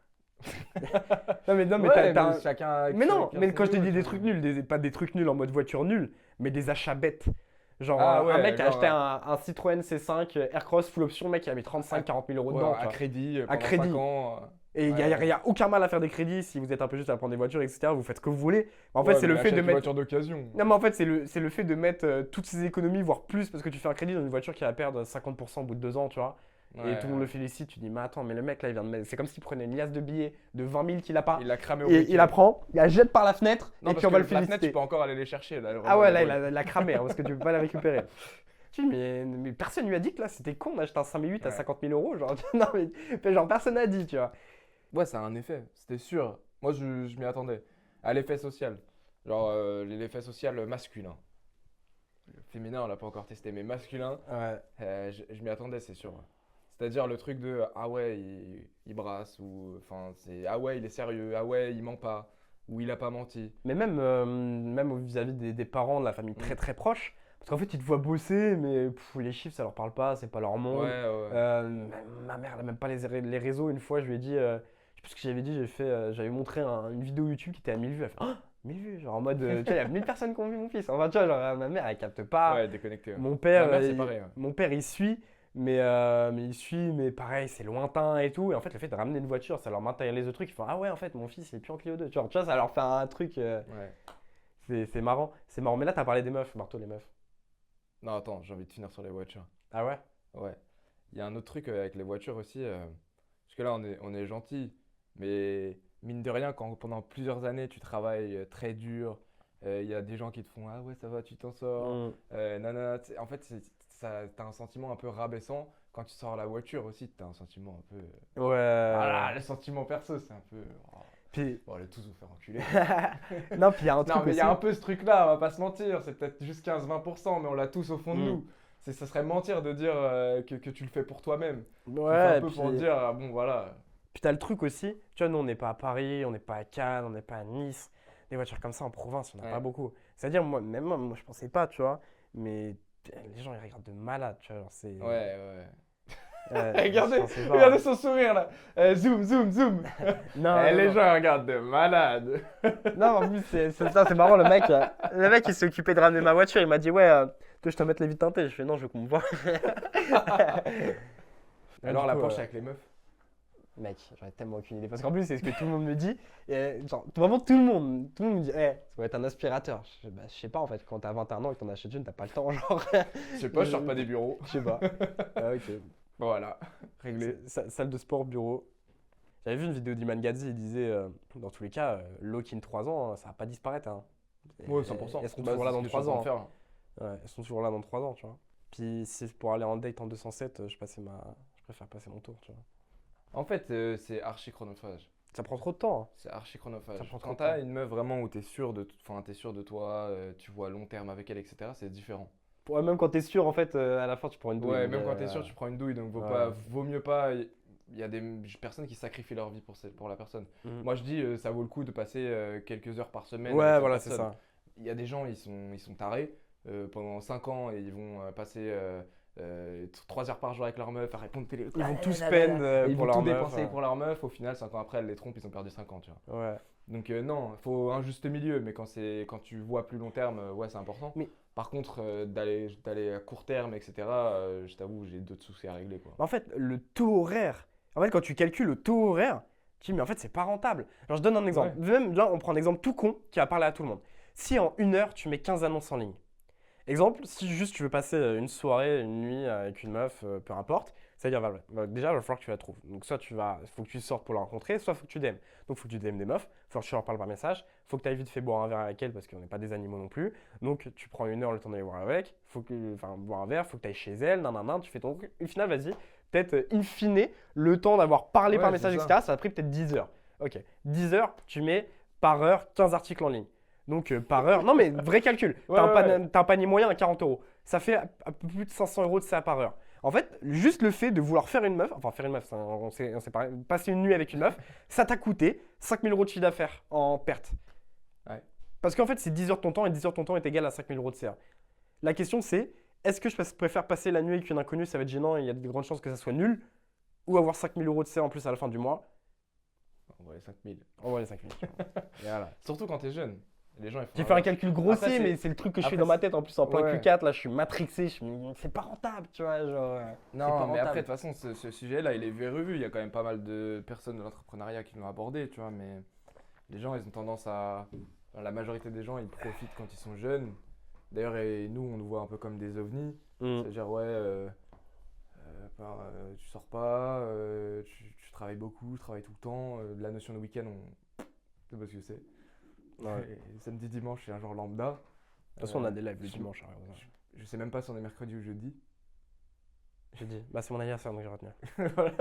non mais Ouais, t'as mais chacun. mais non, chacun mais son quand je te niveau, dis tu des vois. trucs nuls, pas des trucs nuls en mode voiture nulle, mais des achats bêtes. Genre Ah un ouais, mec a genre, acheté un Citroën C5 Aircross full option, mec il a mis 35-40 000 euros Ouais, dedans. à tu vois. crédit À pendant crédit. 5 ans. Et il n'y Ouais. a aucun mal à faire des crédits si vous êtes un peu juste à prendre des voitures, etc. Vous faites ce que vous voulez. Mais en fait, Ouais, c'est mais le fait achète de une mettre. voiture d'occasion. Non, mais en fait, c'est le fait de mettre toutes ces économies, voire plus, parce que tu fais un crédit dans une voiture qui va perdre 50% au bout de 2 ans, tu vois. Et Ouais, tout le monde le félicite. Tu dis, mais attends, mais le mec là, il vient de mettre. C'est comme s'il prenait une liasse de billets de 20 000 qu'il a pas. Il l'a cramé au Et briquet. il la prend, il la jette par la fenêtre, Non, et parce puis on va que le la fenêtre, féliciter. tu peux encore aller les chercher. Là, Ah ouais, là, vraiment, il a cramé, hein, parce que tu peux pas la récupérer. Tu dis, mais personne lui a dit que là, c'était con d'acheter un 5008 à Ouais. 50 000 euros. Genre, non, mais genre, personne n'a dit, tu vois. Ouais, ça a un effet, c'était sûr. Moi, je m'y attendais. À l'effet social. Genre, l'effet social masculin. Le féminin, on l'a pas encore testé, mais masculin, Ouais. je m'y attendais, c'est sûr. C'est-à-dire le truc de ah ouais, il brasse, ou enfin, c'est ah ouais, il est sérieux, ah ouais, il ment pas, ou il a pas menti. Mais même vis-à-vis des parents de la famille très Mm. très proche, parce qu'en fait ils te voient bosser, mais les chiffres ça leur parle pas, c'est pas leur Ouais, monde. ouais. Ma mère elle a même pas les réseaux. Une fois je lui ai dit, je sais plus ce que j'avais dit, j'avais montré une vidéo YouTube qui était à 1000 vues. Elle fait, oh, 1000 vues, genre en mode, tu vois, il y a 1000 personnes qui ont vu mon fils. Enfin tu vois, genre ma mère elle capte pas. Ouais, déconnecté. Ouais. Mon père, Ma mère, c'est pareil. Ouais. mon père il suit. Mais il suit, mais pareil, c'est lointain et tout. Et en fait, le fait de ramener une voiture, ça leur matérialise le truc. Ils font, ah ouais, en fait, mon fils, il est plus en Clio 2. Tu vois, ça leur fait un truc. Ouais. C'est marrant. C'est marrant. Mais là, t'as parlé des meufs, Marteau, les meufs. Non, attends, j'ai envie de finir sur les voitures. Ah ouais? Ouais. Il y a un autre truc avec les voitures aussi. Parce que là, on est gentil. Mais mine de rien, quand pendant plusieurs années, tu travailles très dur, il y a des gens qui te font ah ouais, ça va, tu t'en sors. Nanana. En fait, t'as un sentiment un peu rabaissant. Quand tu sors la voiture aussi, t'as un sentiment un peu. Ouais. Voilà, le sentiment perso, c'est un peu. Oh, Puis... bon, allez tous vous faire enculer. non, puis il y a un truc Non, mais il aussi. y a un peu ce truc-là, on va pas se mentir. C'est peut-être juste 15-20%, mais on l'a tous au fond de nous. Ça serait mentir de dire que tu le fais pour toi-même. Tu le fais Ouais, un peu pour dire, ah, bon, voilà. puis t'as le truc aussi. Tu vois, nous, on n'est pas à Paris, on n'est pas à Cannes, on n'est pas à Nice. Des voitures comme ça en province, on n'a Ouais. pas beaucoup. C'est-à-dire, même moi, je pensais pas, tu vois. Mais les gens, ils regardent de malade, tu vois. Genre, c'est... Ouais. je pensais pas. Regardez son sourire là. Zoom. Non, Les non. gens regardent de malade. Non, en plus, c'est marrant, le mec, il s'est occupé de ramener ma voiture. Il m'a dit, ouais, tu veux que je te mette les vitres teintées? Je fais, non, je veux qu'on me voit. Alors, Du la coup, Porsche avec les meufs. Mec, j'aurais tellement aucune idée. Parce qu'en plus, c'est ce que tout le monde me dit. Et, genre, vraiment, tout le monde me dit, ça va être un aspirateur. Je sais pas, en fait, quand t'as 21 ans et que t'en achètes une, t'as pas le temps, genre. Je sais pas, je sors pas des bureaux. Je sais pas. Ah, ok. Voilà, réglé. Salle de sport, bureau. J'avais vu une vidéo d'Iman Gadzhi, il disait, dans tous les cas, Lokin 3 ans, ça va pas disparaître. Hein. Ouais, 100%. Elles seront Bah, toujours là c'est dans ce que je 3 suis en ans. train de faire. Ouais, elles sont toujours là dans 3 ans, tu vois. Puis si pour aller en date en 207, je préfère passer mon tour, tu vois. En fait, c'est archi chronophage. Ça prend trop de temps. Hein. C'est archi chronophage. Ça prend trop Quand de t'as temps. une meuf vraiment où t'es sûr de toi, tu vois à long terme avec elle, etc., c'est différent. Ouais, même quand t'es sûr, en fait, à la fin, tu prends une douille. Ouais, mais, même quand t'es sûr, tu prends une douille, donc ouais. vaut mieux pas. Il y a des personnes qui sacrifient leur vie pour la personne. Mhm. Moi, je dis, ça vaut le coup de passer quelques heures par semaine. Ouais, avec cette voilà, c'est personne. ça. Il y a des gens, ils sont tarés. Pendant 5 ans, et ils vont passer 3 heures par jour avec leur meuf à répondre au téléphone. Ils vont tous Et spend ils pour vont leur tout meuf. dépenser pour leur meuf. Au final, 5 ans après, elle les trompe, ils ont perdu 5 ans, tu vois. Ouais. Donc non, il faut un juste milieu, mais quand tu vois à plus long terme, ouais, c'est important. Mais- Par contre, d'aller à court terme, etc., je t'avoue, j'ai d'autres soucis à régler, quoi. En fait, le taux horaire, en fait, quand tu calcules le taux horaire, tu dis, mais en fait, c'est pas rentable. Genre, je donne un exemple. Même là, on prend un exemple tout con qui va parler à tout le monde. Si en 1 heure, tu mets 15 annonces en ligne. Exemple, si juste tu veux passer une soirée, une nuit avec une meuf, peu importe, ça C'est-à-dire Valorant. Bah, déjà, il va falloir que tu la trouves. Donc, soit il faut que tu sortes pour la rencontrer, soit il faut que tu DM. Donc, il faut que tu DM des meufs, il faut que tu leur parles par message, il faut que tu ailles vite fait boire un verre avec elles parce qu'on n'est pas des animaux non plus. Donc, tu prends 1 heure le temps d'aller boire avec, boire un verre, il faut que tu ailles chez elle, nanana, tu fais ton truc. Au final, vas-y, peut-être in fine, le temps d'avoir parlé par Ouais, message, c'est etc., ça a pris peut-être 10 heures. Ok, 10 heures, tu mets par heure 15 articles en ligne. Donc, par heure, non mais vrai calcul, Ouais, ouais. t'as un panier moyen à 40 euros. Ça fait un peu plus de 500 euros de ça par heure. En fait, juste le fait de vouloir faire une meuf, enfin faire une meuf, on s'est parlé, passer une nuit avec une meuf, ça t'a coûté 5000 euros de chiffre d'affaires en perte. Ouais. Parce qu'en fait, c'est 10 heures de ton temps et 10 heures de ton temps est égal à 5000 euros de CA. La question c'est, est-ce que je préfère passer la nuit avec une inconnue, ça va être gênant et il y a de grandes chances que ça soit nul, ou avoir 5000 euros de CA en plus à la fin du mois? En vrai, 5000. On va les 5000. Et voilà. Surtout quand t'es jeune. Les gens, ils font J'ai fait un rush. calcul grossier, Après, mais c'est le truc que je fais après, dans ma tête en plus en plein ouais. Q4. Là, je suis matrixé. Je me dis, c'est pas rentable, tu vois. Genre, c'est pas Non, mais après, rentable. de toute façon, ce sujet-là, il est vu et revu. Il y a quand même pas mal de personnes de l'entrepreneuriat qui l'ont abordé, tu vois. Mais les gens, ils ont tendance à. Enfin, la majorité des gens, ils profitent quand ils sont jeunes. D'ailleurs, et nous, on nous voit un peu comme des ovnis. Mm. C'est-à-dire, ouais, tu sors pas, tu travailles beaucoup, tu travailles tout le temps. La notion de week-end, on. Je sais pas ce que c'est. Ouais. Et samedi, dimanche, c'est un jour lambda. De toute façon, on a des lives le je- dimanche. Hein, Je sais même pas si on est mercredi ou jeudi. j'ai dit, bah c'est mon anniversaire, donc j'ai retenu. Voilà,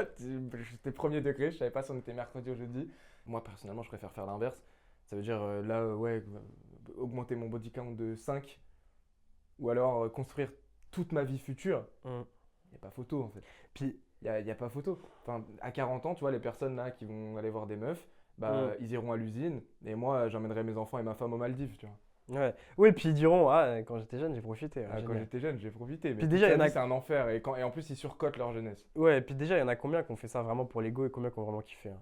j'étais premier degré, je savais pas si on était mercredi ou jeudi. Moi, personnellement, je préfère faire l'inverse. Ça veut dire, là, ouais, augmenter mon body count de 5 ou alors construire toute ma vie future. Mm. Il n'y a pas photo, en fait. Puis, Il y a pas photo. Enfin, à 40 ans, tu vois, les personnes là qui vont aller voir des meufs, bah, ils iront à l'usine. Et moi, j'emmènerai mes enfants et ma femme aux Maldives, tu vois. ouais. Oui, puis ils diront, ah, quand j'étais jeune, j'ai profité. Ouais, Ah, quand génial. j'étais jeune, j'ai profité. Mais Puis toute déjà, il y sa en a- vie, c'est un enfer. Et en plus, ils surcotent leur jeunesse. Ouais, puis déjà, il y en a combien qui ont fait ça vraiment pour l'ego et combien qui ont vraiment kiffé. Hein.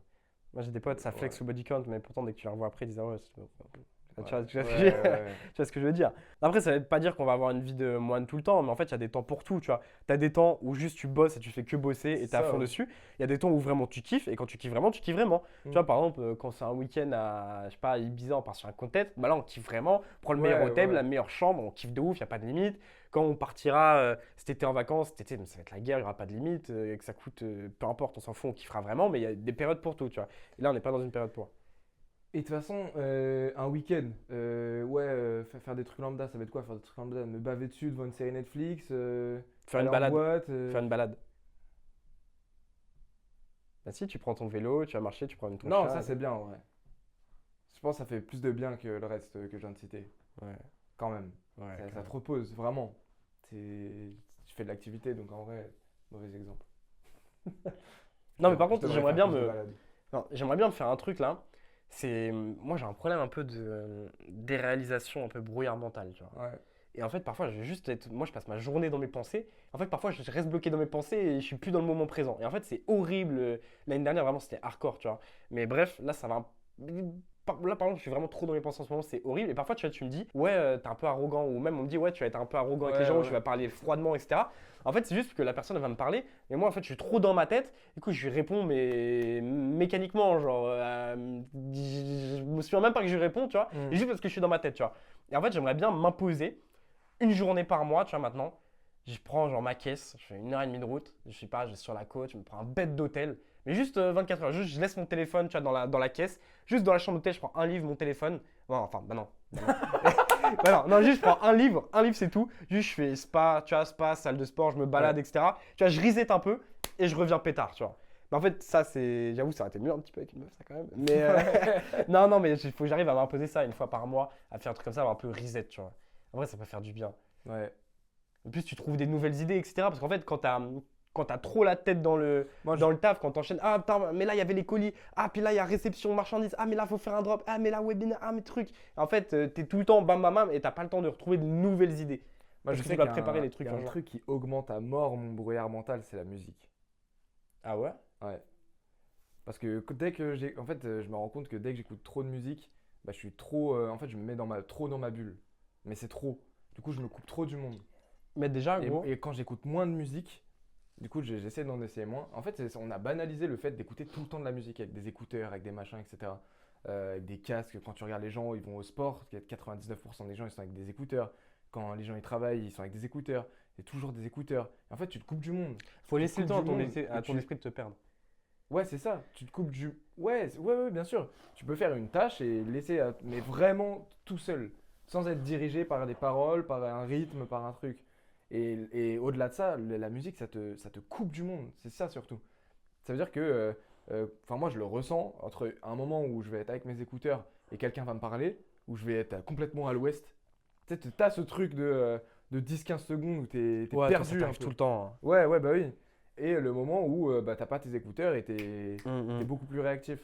Moi, j'ai des potes, ça flex Ouais. au body count, mais pourtant, dès que tu les revois après, ils disent, ah ouais, Ouais. tu vois ce que Ouais, tu vois ce que je veux dire. Après, ça veut pas dire qu'on va avoir une vie de moine tout le temps, mais en fait, il y a des temps pour tout, tu vois. Tu as des temps où juste tu bosses et tu fais que bosser et C'est tu es à ça, fond ouais. dessus. Il y a des temps où vraiment tu kiffes et quand tu kiffes vraiment, tu kiffes vraiment. Tu Mm. vois, par exemple, quand c'est un week-end à, je sais pas, Ibiza, on part sur un content, bah là, on kiffe vraiment. On prend le meilleur Ouais, hôtel, ouais. la meilleure chambre, on kiffe de ouf, il n'y a pas de limite. Quand on partira cet été en vacances, cet été, ça va être la guerre, il n'y aura pas de limite, que ça coûte, peu importe, on s'en fout, on kiffera vraiment, mais il y a des périodes pour tout, tu vois. Et là, on n'est pas dans une période pour. Et de toute façon, un week-end, ouais, faire des trucs lambda, ça va être quoi? Faire des trucs lambda, me baver dessus devant une série Netflix, Faire aller une en balade. boîte. Faire une balade. Bah si, tu prends ton vélo, tu vas marcher, tu prends ton Non, chat. ça c'est bien en vrai. Je pense que ça fait plus de bien que le reste que je viens de citer. Ouais, Quand même. ouais. Ça clairement. te repose, vraiment. Tu fais de l'activité, donc en vrai, mauvais exemple. Non, mais par Je contre, devrais j'aimerais faire bien plus de me. balades. Non, j'aimerais bien me faire un truc là. C'est. Moi, j'ai un problème un peu de déréalisation, un peu brouillard mental, tu vois. Ouais. Et en fait, parfois, je vais juste être. Moi, je passe ma journée dans mes pensées. En fait, parfois, je reste bloqué dans mes pensées et je suis plus dans le moment présent. Et en fait, c'est horrible. L'année dernière, vraiment, c'était hardcore, tu vois. Mais bref, là, ça va. Là, par exemple, je suis vraiment trop dans mes pensées en ce moment, c'est horrible. Et parfois, tu vois, tu me dis, ouais, t'es un peu arrogant. Ou même, on me dit, ouais, tu vas être un peu arrogant avec les Ouais, gens, ou tu ouais. vas parler froidement, etc. En fait, c'est juste que la personne, elle va me parler. Et moi, en fait, je suis trop dans ma tête. Du coup, je lui réponds, mais mécaniquement, genre. Je me souviens même pas que je lui réponds, tu vois. Mm. Juste parce que je suis dans ma tête, tu vois. Et en fait, j'aimerais bien m'imposer une journée par mois, tu vois, maintenant. Je prends genre ma caisse, je fais 1 heure et demie de route, je sais pas, je vais sur la côte, je me prends un bête d'hôtel, mais juste 24 heures, juste je laisse mon téléphone, tu vois, dans la caisse, juste dans la chambre d'hôtel, je prends un livre, mon téléphone, non, enfin, bah non, bah non. Bah non, non, juste je prends un livre c'est tout, juste je fais spa, tu vois, spa, salle de sport, je me balade, Ouais. etc. Tu vois, je reset un peu et je reviens pétard, tu vois. Mais en fait, ça, c'est, j'avoue, ça aurait été mieux un petit peu avec une meuf, ça quand même, mais non, non, mais il faut que j'arrive à m'imposer ça une fois par mois, à faire un truc comme ça, avoir un peu reset, tu vois. En vrai, ça peut faire du bien. Ouais. En plus, tu trouves des nouvelles idées, etc. Parce qu'en fait, quand t'as trop la tête dans le, Moi, dans le taf, quand t'enchaînes, ah putain, mais là il y avait les colis, ah puis là il y a réception de marchandises, ah mais là faut faire un drop, ah mais là webinaire, ah mais truc. En fait, t'es tout le temps bam bam bam et t'as pas le temps de retrouver de nouvelles idées. moi, Parce je que sais tu dois qu'il y a préparer un, les trucs il y a un un jour. truc qui augmente à mort mon brouillard mental, c'est la musique. Ah ouais? Ouais. Parce que dès que j'ai. En fait, je me rends compte que dès que j'écoute trop de musique, bah, je suis trop. En fait, je me mets trop dans ma bulle. Mais c'est trop. Du coup, je me coupe trop du monde. Mais déjà, gros, Et quand j'écoute moins de musique, du coup, j'essaie d'en essayer moins. En fait, on a banalisé le fait d'écouter tout le temps de la musique avec des écouteurs, avec des machins, etc. Avec des casques. Quand tu regardes les gens, ils vont au sport. 99% des gens, ils sont avec des écouteurs. quand les gens ils travaillent, ils sont avec des écouteurs, il y a toujours des écouteurs. Et en fait, tu te coupes du monde. Faut Tu laisser le coupes temps du monde à et ton esprit de te perdre. Ouais, c'est ça. Tu te coupes du. Ouais, bien sûr. Tu peux faire une tâche et laisser, mais vraiment tout seul, sans être dirigé par des paroles, par un rythme, par un truc. Et au-delà de ça, la musique, ça te coupe du monde. C'est ça surtout. Ça veut dire que, enfin moi, je le ressens entre un moment où je vais être avec mes écouteurs et quelqu'un va me parler, où je vais être complètement à l'ouest. Tu sais, t'as ce truc de 10-15 secondes où t'es Ouais, toi, ça perdu un t'arrive peu. tout le temps, hein. Ouais, bah oui. Et le moment où bah, t'as pas tes écouteurs et t'es Mm. beaucoup plus réactif.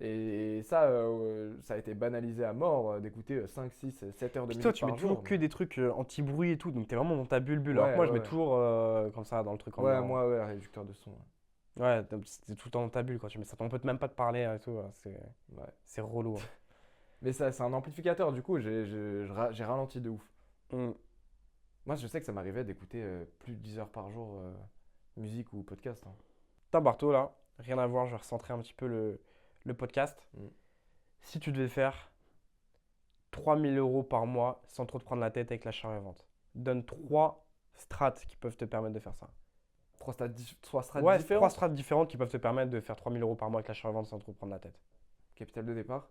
Et ça, ça a été banalisé à mort d'écouter 5, 6, 7 heures de Puis toi, musique tu mets par toujours jour. que des trucs anti-bruit et tout, donc t'es vraiment dans ta bulle. Alors que Ouais, moi, ouais, je mets ouais. toujours comme ça dans le truc Ouais, ambiant. moi, ouais, réducteur de son. Ouais, t'es tout le temps dans ta bulle quand tu mets ça. On peut même pas te parler et tout. Ouais. C'est relou, hein. Mais ça, c'est un amplificateur, du coup, j'ai ralenti de ouf. Mm. Moi, je sais que ça m'arrivait d'écouter plus de 10 heures par jour musique ou podcast. Hein. Putain, Barto, là, rien à voir, je vais recentrer un petit peu le podcast. Mm. Si tu devais faire 3000 euros par mois sans trop te prendre la tête avec l'achat-revente, donne 3 strates qui peuvent te permettre de faire ça. Trois strates Ouais, différentes. 3 strates différentes qui peuvent te permettre de faire 3000 euros par mois avec l'achat-revente sans trop te prendre la tête. Capital de départ.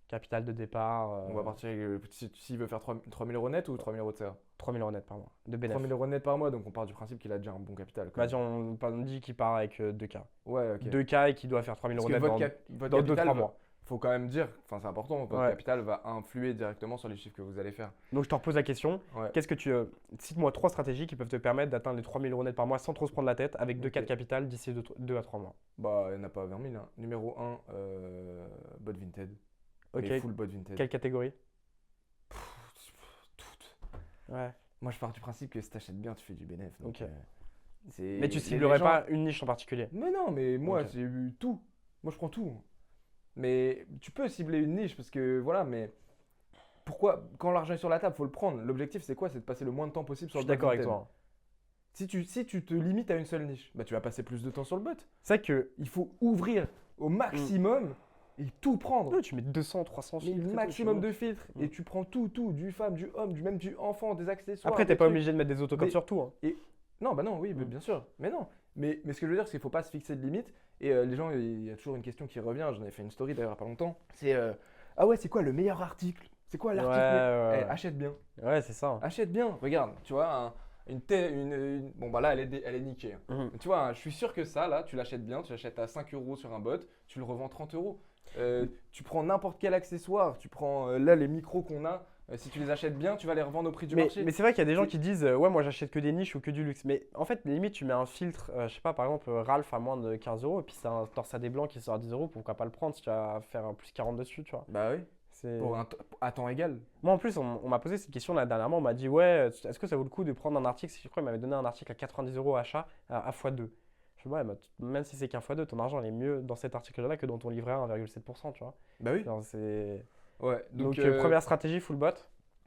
Capital de départ, On va partir avec, s'il veut faire 3000 euros net ou 3000 euros de CA. 3000 euros net par mois de bénéfice. 3000 euros net par mois, donc on part du principe qu'il a déjà un bon capital. Quand Vas-y, on dit qu'il part avec 2K. Ouais, ok. 2K et qu'il doit faire 3000 Parce euros que net votre dans capital, 2-3 mois. faut quand même dire, enfin c'est important, votre Ouais. capital va influer directement sur les chiffres que vous allez faire. Donc je te repose la question. Ouais. Qu'est-ce que tu cite-moi 3 stratégies qui peuvent te permettre d'atteindre les 3000 euros net par mois sans trop se prendre la tête avec 2K de Ok. capital d'ici 2 à 3 mois. Bah, il n'y en a pas 20 000. Hein. Numéro 1, bot Vinted. Ok. Mais full bot Vinted. Quelle catégorie? Toutes. Ouais. Moi, je pars du principe que si t'achètes bien, tu fais du bénéfice. Donc, Ok. c'est- Mais tu les ciblerais gens- pas une niche en particulier. Mais non, mais moi, Ok. j'ai eu tout. Moi, je prends tout. Mais tu peux cibler une niche parce que voilà, mais pourquoi, quand l'argent est sur la table, faut le prendre. L'objectif, c'est quoi? C'est de passer le moins de temps possible Je sur suis le bot d'accord avec Vinted. toi. Si tu te limites à une seule niche, bah, tu vas passer plus de temps sur le bot. C'est vrai que Il faut ouvrir au maximum et tout prendre. ouais, tu mets 200, 300 Mais filtres. et le tout, maximum tu vois. de filtres Mm. et tu prends tout, du femme, du homme, même du enfant, des accessoires. Après, t'es des pas trucs. obligé de mettre des autocomptes Mais- sur tout, hein. Non, bah non, oui, Mm. bien sûr, mais non. Mais ce que je veux dire, c'est qu'il faut pas se fixer de limite. Et les gens, il y a toujours une question qui revient. J'en avais fait une story d'ailleurs il y a pas longtemps. C'est ah ouais, c'est quoi le meilleur article? C'est quoi l'article? Ouais, ouais. Achète bien, Ouais, c'est ça. achète bien. Regarde, tu vois, bon bah là, elle est niquée. Hein. Mhm. Mais tu vois, je suis sûr que ça, là, tu l'achètes bien, tu l'achètes à 5 euros sur un bot, tu le revends 30 euros. Tu prends n'importe quel accessoire, tu prends là les micros qu'on a, si tu les achètes bien, tu vas les revendre au prix du marché. Mais c'est vrai qu'il y a des gens C'est- qui disent ouais, moi j'achète que des niches ou que du luxe. Mais en fait, limite, tu mets un filtre, je sais pas, par exemple, Ralph à moins de 15 euros et puis c'est un torsade blanc qui sort à 10 euros. Pourquoi pas le prendre si tu vas faire un plus 40 dessus, tu vois. Bah oui, C'est... à temps égal. Moi en plus, on m'a posé cette question là dernièrement. On m'a dit ouais, est-ce que ça vaut le coup de prendre un article? Je crois qu'il m'avait donné un article à 90 euros achat à x2. Je dis ouais, bah, même si c'est qu'un x2, ton argent il est mieux dans cet article-là que dans ton livret à 1,7%, tu vois. Bah oui. Genre, c'est... Ouais, Donc, première stratégie, full bot.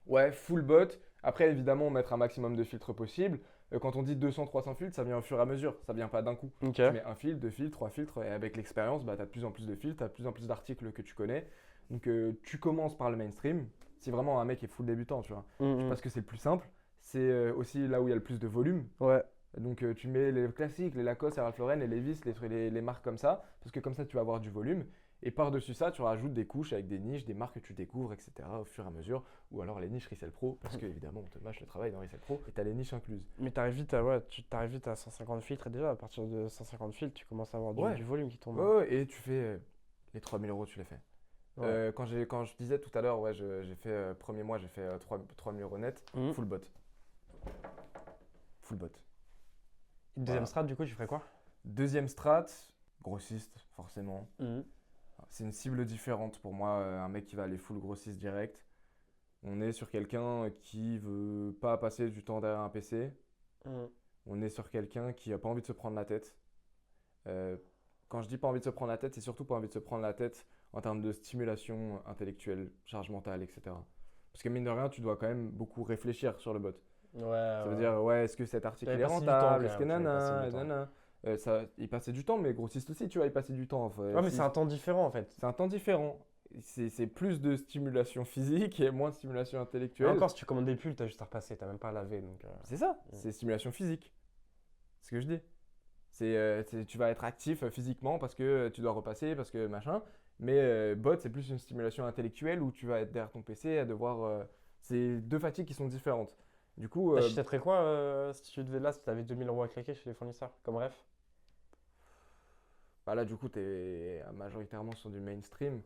Ouais, full bot. Après, évidemment, mettre un maximum de filtres possible. Quand on dit 200-300 filtres, ça vient au fur et à mesure. Ça vient pas d'un coup. Ok. Tu mets un filtre, 2 filtres, 3 filtres. Et avec l'expérience, bah, tu as de plus en plus de filtres, tu as de plus en plus d'articles que tu connais. Donc, tu commences par le mainstream. Si vraiment un mec est full débutant, tu vois. Mhm. Parce que c'est le plus simple. C'est aussi là où il y a le plus de volume. Ouais. Donc, tu mets les classiques, les Lacoste, les Ralph Lauren, les Levi's, les marques comme ça. Parce que comme ça, tu vas avoir du volume. Et par-dessus ça, tu rajoutes des couches avec des niches, des marques que tu découvres, etc. au fur et à mesure. Ou alors les niches Resell Pro, parce qu'évidemment, on te mâche le travail dans Resell Pro et tu as les niches incluses. Mais t'arrives vite à 150 filtres et déjà à partir de 150 filtres, tu commences à avoir Ouais. du volume qui tombe. Ouais, et tu fais les 3000 euros, tu les fais. Ouais. Quand je disais tout à l'heure, ouais, j'ai fait, premier mois, j'ai fait 3000 euros net, Mhm. full bot. Full bot. Deuxième Voilà. strat, du coup, tu ferais quoi? Deuxième strat, grossiste, forcément. C'est une cible différente pour moi, un mec qui va aller full grossiste direct. On est sur quelqu'un qui veut pas passer du temps derrière un PC. On est sur quelqu'un qui a pas envie de se prendre la tête. Quand je dis pas envie de se prendre la tête, c'est surtout pas envie de se prendre la tête en termes de stimulation intellectuelle, charge mentale, etc. Parce que mine de rien, tu dois quand même beaucoup réfléchir sur le bot. Ouais. Ça veut dire, ouais, est-ce que cet article T'avais est passé du temps, rentable? quand Est-ce que même, t'avais passé nana, du temps. nana. Il passait du temps, mais grossiste aussi, tu vois, il passait du temps. Enfin, Ouais, mais si- c'est un temps différent en fait. c'est un temps différent. c'est plus de stimulation physique et moins de stimulation Et intellectuelle. encore, si tu commandes des pulls, t'as juste à repasser, t'as même pas à laver. Donc, C'est ça, c'est stimulation physique. C'est ce que je dis. Tu vas être actif physiquement parce que tu dois repasser, parce que machin. Mais bot, c'est plus une stimulation intellectuelle où tu vas être derrière ton PC à devoir. C'est deux fatigues qui sont différentes. Du coup, t'achèterais quoi si tu devais là, si t'avais 2000 € à claquer chez les fournisseurs, comme ref? bah là, du coup, tu es majoritairement sur du mainstream.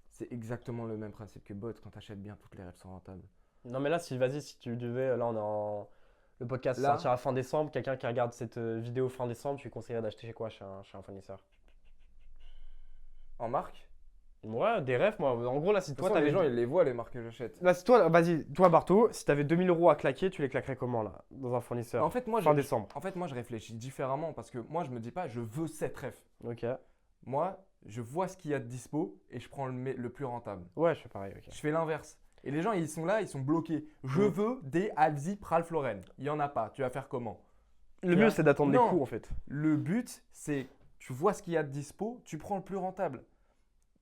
C'est exactement le même principe que bot. Quand tu achètes bien, toutes les rêves sont rentables. Non, mais là, vas-y, si tu devais, là, on est en. Le podcast Là sortira fin décembre. Quelqu'un qui regarde cette vidéo fin décembre, tu lui conseillerais d'acheter chez quoi chez un fournisseur? En marque. Ouais, des refs, moi. En gros, là, si De toute toi, façon, t'avais. les gens, ils les voient, les marques que j'achète. Là, si toi, vas-y, toi, Barto, si t'avais 2000 € à claquer, tu les claquerais comment, là, dans un fournisseur? En fait, moi, Fin décembre. je réfléchis différemment parce que moi, je me dis pas, je veux cette ref. Ok. Moi, je vois ce qu'il y a de dispo et je prends le plus rentable. Ouais, je fais pareil, ok. Je fais l'inverse. Et les gens, ils sont là, ils sont bloqués. Je veux des Alzip Ralph Lauren. Il n'y en a pas. Tu vas faire comment? Le mieux, c'est d'attendre les Non. coups, en fait. Le but, c'est tu vois ce qu'il y a de dispo, tu prends le plus rentable.